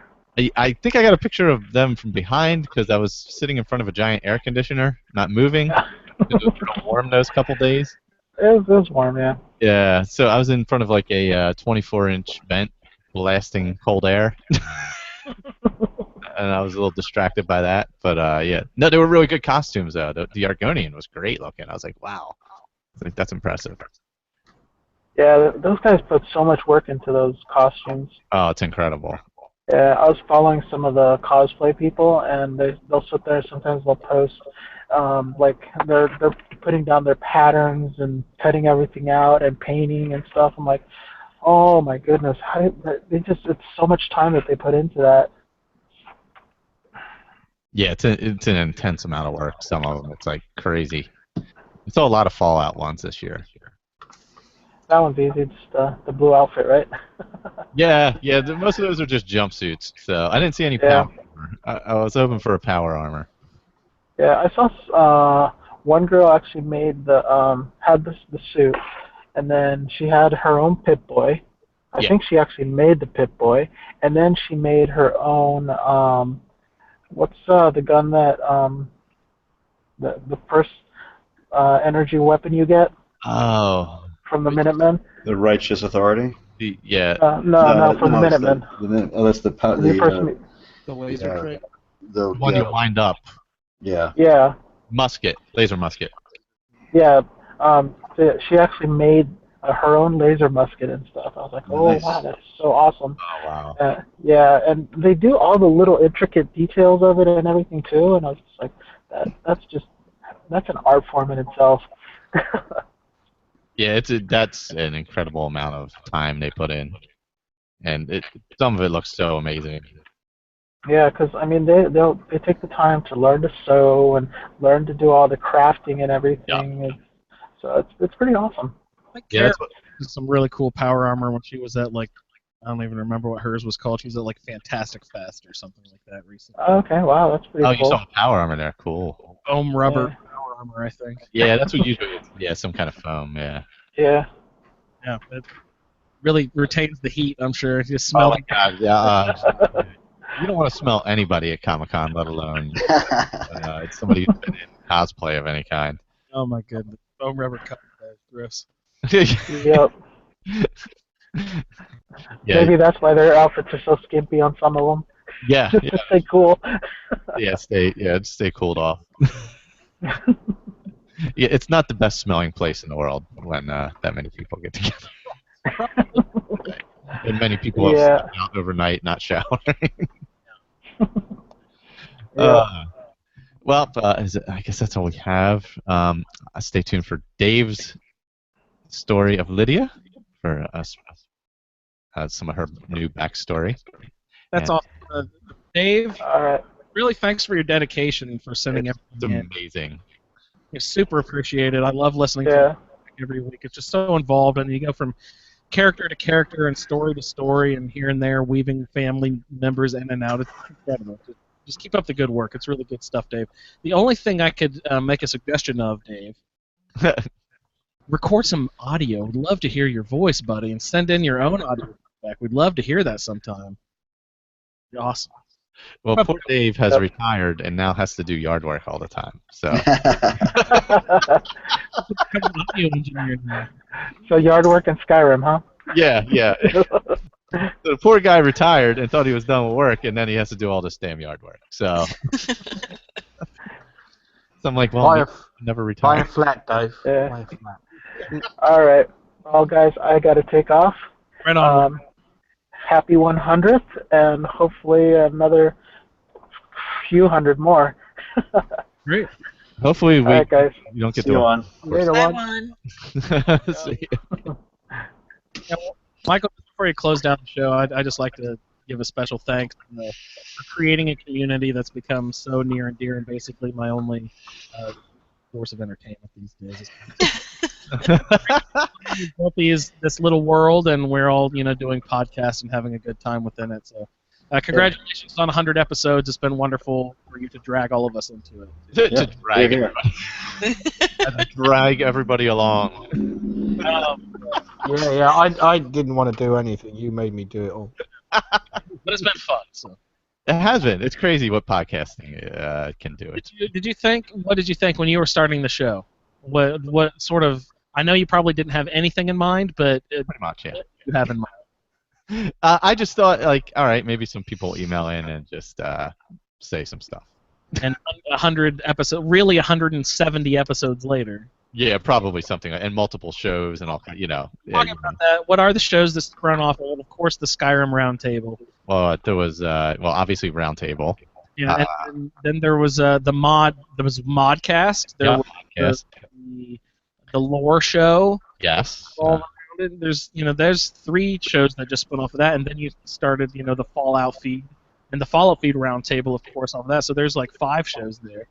I think I got a picture of them from behind because I was sitting in front of a giant air conditioner, not moving. It was real warm those couple days. It was warm, yeah. Yeah, so I was in front of like a 24-inch vent blasting cold air. And I was a little distracted by that. But yeah. No, they were really good costumes, though. The Argonian was great looking. I was like, wow. That's impressive. Yeah, those guys put so much work into those costumes. Oh, it's incredible. Yeah, I was following some of the cosplay people, and they'll sit there. Sometimes they'll post, like they're putting down their patterns and cutting everything out and painting and stuff. I'm like, oh my goodness, they just it's so much time that they put into that. Yeah, it's an intense amount of work. Some of them, it's like crazy. We saw a lot of Fallout ones this year. That one's easy, just the blue outfit, right? Yeah, most of those are just jumpsuits. So I didn't see any Yeah. power armor. I was hoping for a power armor. Yeah, I saw one girl actually made had the suit, and then she had her own Pip-Boy. I Yeah. think she actually made the Pip-Boy, and then she made her own what's the gun that the first energy weapon you get Oh, from the Minutemen? The Righteous Authority. yeah. No, from the it's Minutemen. that's the When you first meet. The laser yeah. trick. The The one you wind up. yeah. Yeah, Musket, laser musket. yeah. She actually made her own laser musket and stuff. I was like, oh Nice. wow, that's so awesome. Oh wow. Yeah, and they do all the little intricate details of it and everything too. And I was just like, that's an art form in itself. Yeah, that's an incredible amount of time they put in, and some of it looks so amazing. Yeah, because I mean they take the time to learn to sew and learn to do all the crafting and everything. So it's pretty awesome. I think Yeah, Kara that's what. did some really cool power armor when she was at like I don't even remember what hers was called. She was at like Fantastic Fest or something like that recently. Okay, wow, that's pretty Oh, you cool. saw power armor there. Cool. Foam rubber Yeah. power armor, I think. Yeah, that's what usually. Yeah, some kind of foam. Yeah. Yeah. Yeah, it really retains the heat. I'm sure. It just Oh smells. my God. Yeah. You don't want to smell anybody at Comic-Con, let alone it's somebody who's been in cosplay of any kind. Oh my goodness, foam rubber cup. Gross. Yep. Yeah, Maybe that's why their outfits are so skimpy on some of them. yeah, Just to stay cool. stay cooled off. Yeah, it's not the best smelling place in the world when that many people get together. And many people have Yeah. slept out overnight, not showering. Yeah. Well, I guess that's all we have. Stay tuned for Dave's story of Lydia for us, some of her new backstory. That's And awesome. Dave, All right. really thanks for your dedication for sending It's everything in. amazing. It's super appreciated. I love listening to Yeah. it every week. It's just so involved, and you go from character to character and story to story, and here and there weaving family members in and out. It's incredible. Just keep up the good work. It's really good stuff, Dave. The only thing I could make a suggestion of, Dave, record some audio. We'd love to hear your voice, buddy, and send in your own audio back. We'd love to hear that sometime. Be awesome. Well, poor Dave has retired and now has to do yard work all the time. So Become an audio engineer now. So yard work in Skyrim, huh? yeah. So the poor guy retired and thought he was done with work, and then he has to do all this damn yard work. So, I'm like, well, never Buy a retired. flat, Dave. Yeah. Buy a flat. All right. Well, guys, I got to take off. Right on. Happy 100th, and hopefully another few hundred more. Great. Hopefully, All right, guys. you don't get See you to on. Later Bye, on. one. See you. Yeah, well, Michael, before you close down the show, I'd just like to give a special thanks for creating a community that's become so near and dear and basically my only source of entertainment these days. Built this little world, and we're all doing podcasts and having a good time within it. So, congratulations on 100 episodes. It's been wonderful for you to drag all of us into it. to drag Here, here. everybody, drag everybody along. Yeah, I didn't want to do anything. You made me do it all. But it's been fun. So. It has been. It's crazy what podcasting can do. What did you think when you were starting the show? What sort of? I know you probably didn't have anything in mind, but Pretty much, yeah. you have in mind. I just thought, like, all right, maybe some people email in and just say some stuff. And 100 episodes, really 170 episodes later. Yeah, probably something, and multiple shows and all. Yeah, Talking about that, what are the shows that run off? Well, of course, the Skyrim Roundtable. Well, there was obviously Roundtable. Yeah, and then there was the mod. There was Modcast. There was the Lore Show. Yes. All around it. There's 3 shows that just spun off of that, and then you started the Fallout feed and the Fallout feed Roundtable, of course, off of that. So there's like 5 shows there.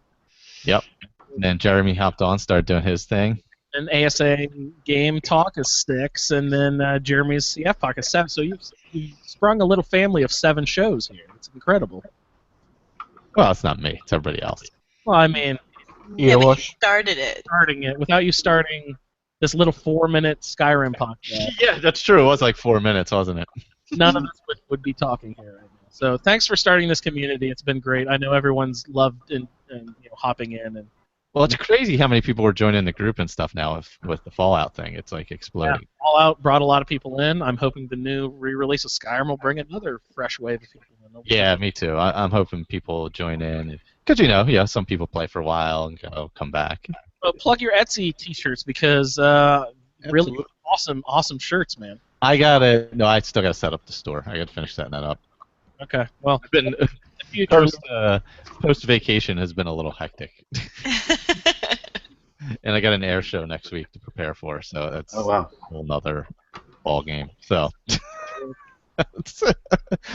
Yep. And then Jeremy hopped on, started doing his thing. And ASA Game Talk is 6, and then Jeremy's CF Talk is 7. So you've sprung a little family of 7 shows here. It's incredible. Well, it's not me. It's everybody else. Well, I mean, Yeah, but you started it. starting it without you starting this little 4-minute Skyrim podcast. Yeah, that's true. It was like 4 minutes, wasn't it? None of us would be talking here right now. So thanks for starting this community. It's been great. I know everyone's loved and hopping in. And Well, it's crazy how many people were joining the group and stuff now with the Fallout thing. It's like exploding. Yeah, Fallout brought a lot of people in. I'm hoping the new re-release of Skyrim will bring another fresh wave of people in. Yeah, me too. I'm hoping people join in. Because, some people play for a while and come back. Plug your Etsy t-shirts because really awesome shirts, man. I still got to set up the store. I got to finish setting that up. Okay, well, I've been post vacation has been a little hectic, and I got an air show next week to prepare for, so that's a whole nother ball game. So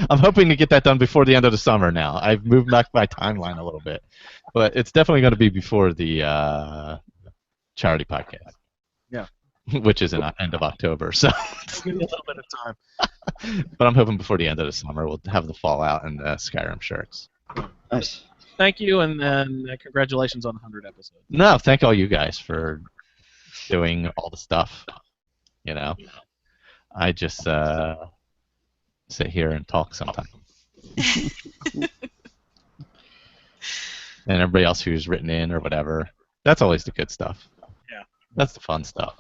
I'm hoping to get that done before the end of the summer. Now I've moved back my timeline a little bit, but it's definitely going to be before the charity podcast. Yeah. Which is in end of October, so give me a little bit of time. But I'm hoping before the end of the summer we'll have the Fallout and Skyrim shirts. Nice. Thank you, and congratulations on 100 episodes. No, thank all you guys for doing all the stuff. I just sit here and talk sometimes. And everybody else who's written in or whatever, that's always the good stuff. Yeah. That's the fun stuff.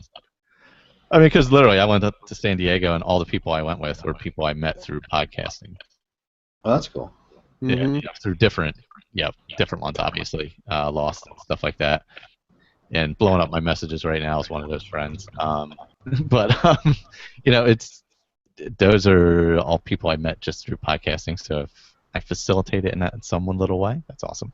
I mean, because literally I went up to San Diego and all the people I went with were people I met through podcasting. Well, that's cool. Mhm. Yeah, through different ones, obviously, Lost and stuff like that. And blowing up my messages right now is one of those friends. Those are all people I met just through podcasting. So if I facilitate it in some little way, that's awesome.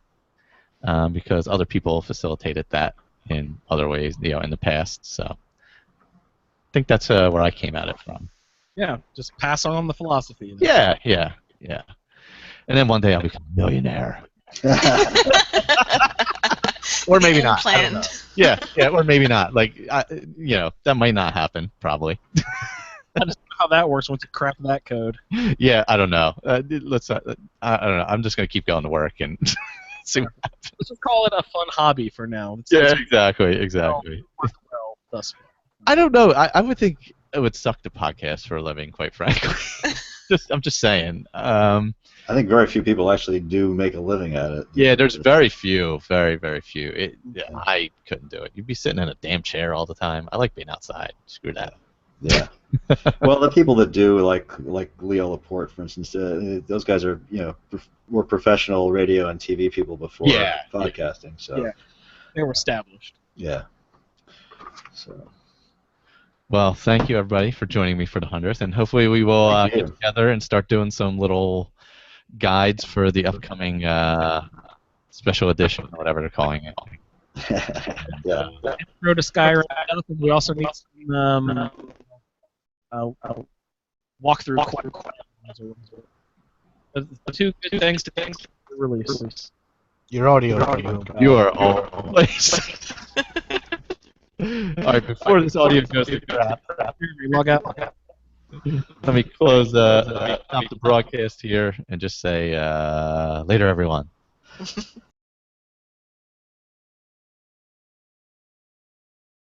Because other people facilitated that in other ways, in the past. So I think that's where I came at it from. Yeah, just pass on the philosophy. Yeah. And then one day I'll become a millionaire. Or maybe not. I don't know. Yeah, or maybe not. That might not happen, probably. I just know how that works once you crack that code. Yeah, I don't know. I don't know. I'm just going to keep going to work and see what happens. Let's just call it a fun hobby for now. Exactly. Well, thus far. I don't know. I would think it would suck to podcast for a living, quite frankly. I'm just saying. I think very few people actually do make a living at it. Yeah, there's very few, very, very few. I couldn't do it. You'd be sitting in a damn chair all the time. I like being outside. Screw that. Yeah. Well, the people that do, like Leo Laporte, for instance, those guys are were professional radio and TV people before podcasting. So yeah, they were established. Yeah. So. Well, thank you everybody for joining me for the 100th, and hopefully we will get together and start doing some little guides for the upcoming special edition, or whatever they're calling it. Yeah. Intro to Skyrim. We also need some walkthrough. The two things to release. Your audio. You are all over the place. Alright, before this audio goes to crap, Log out. let me close stop the broadcast here and just say later, everyone.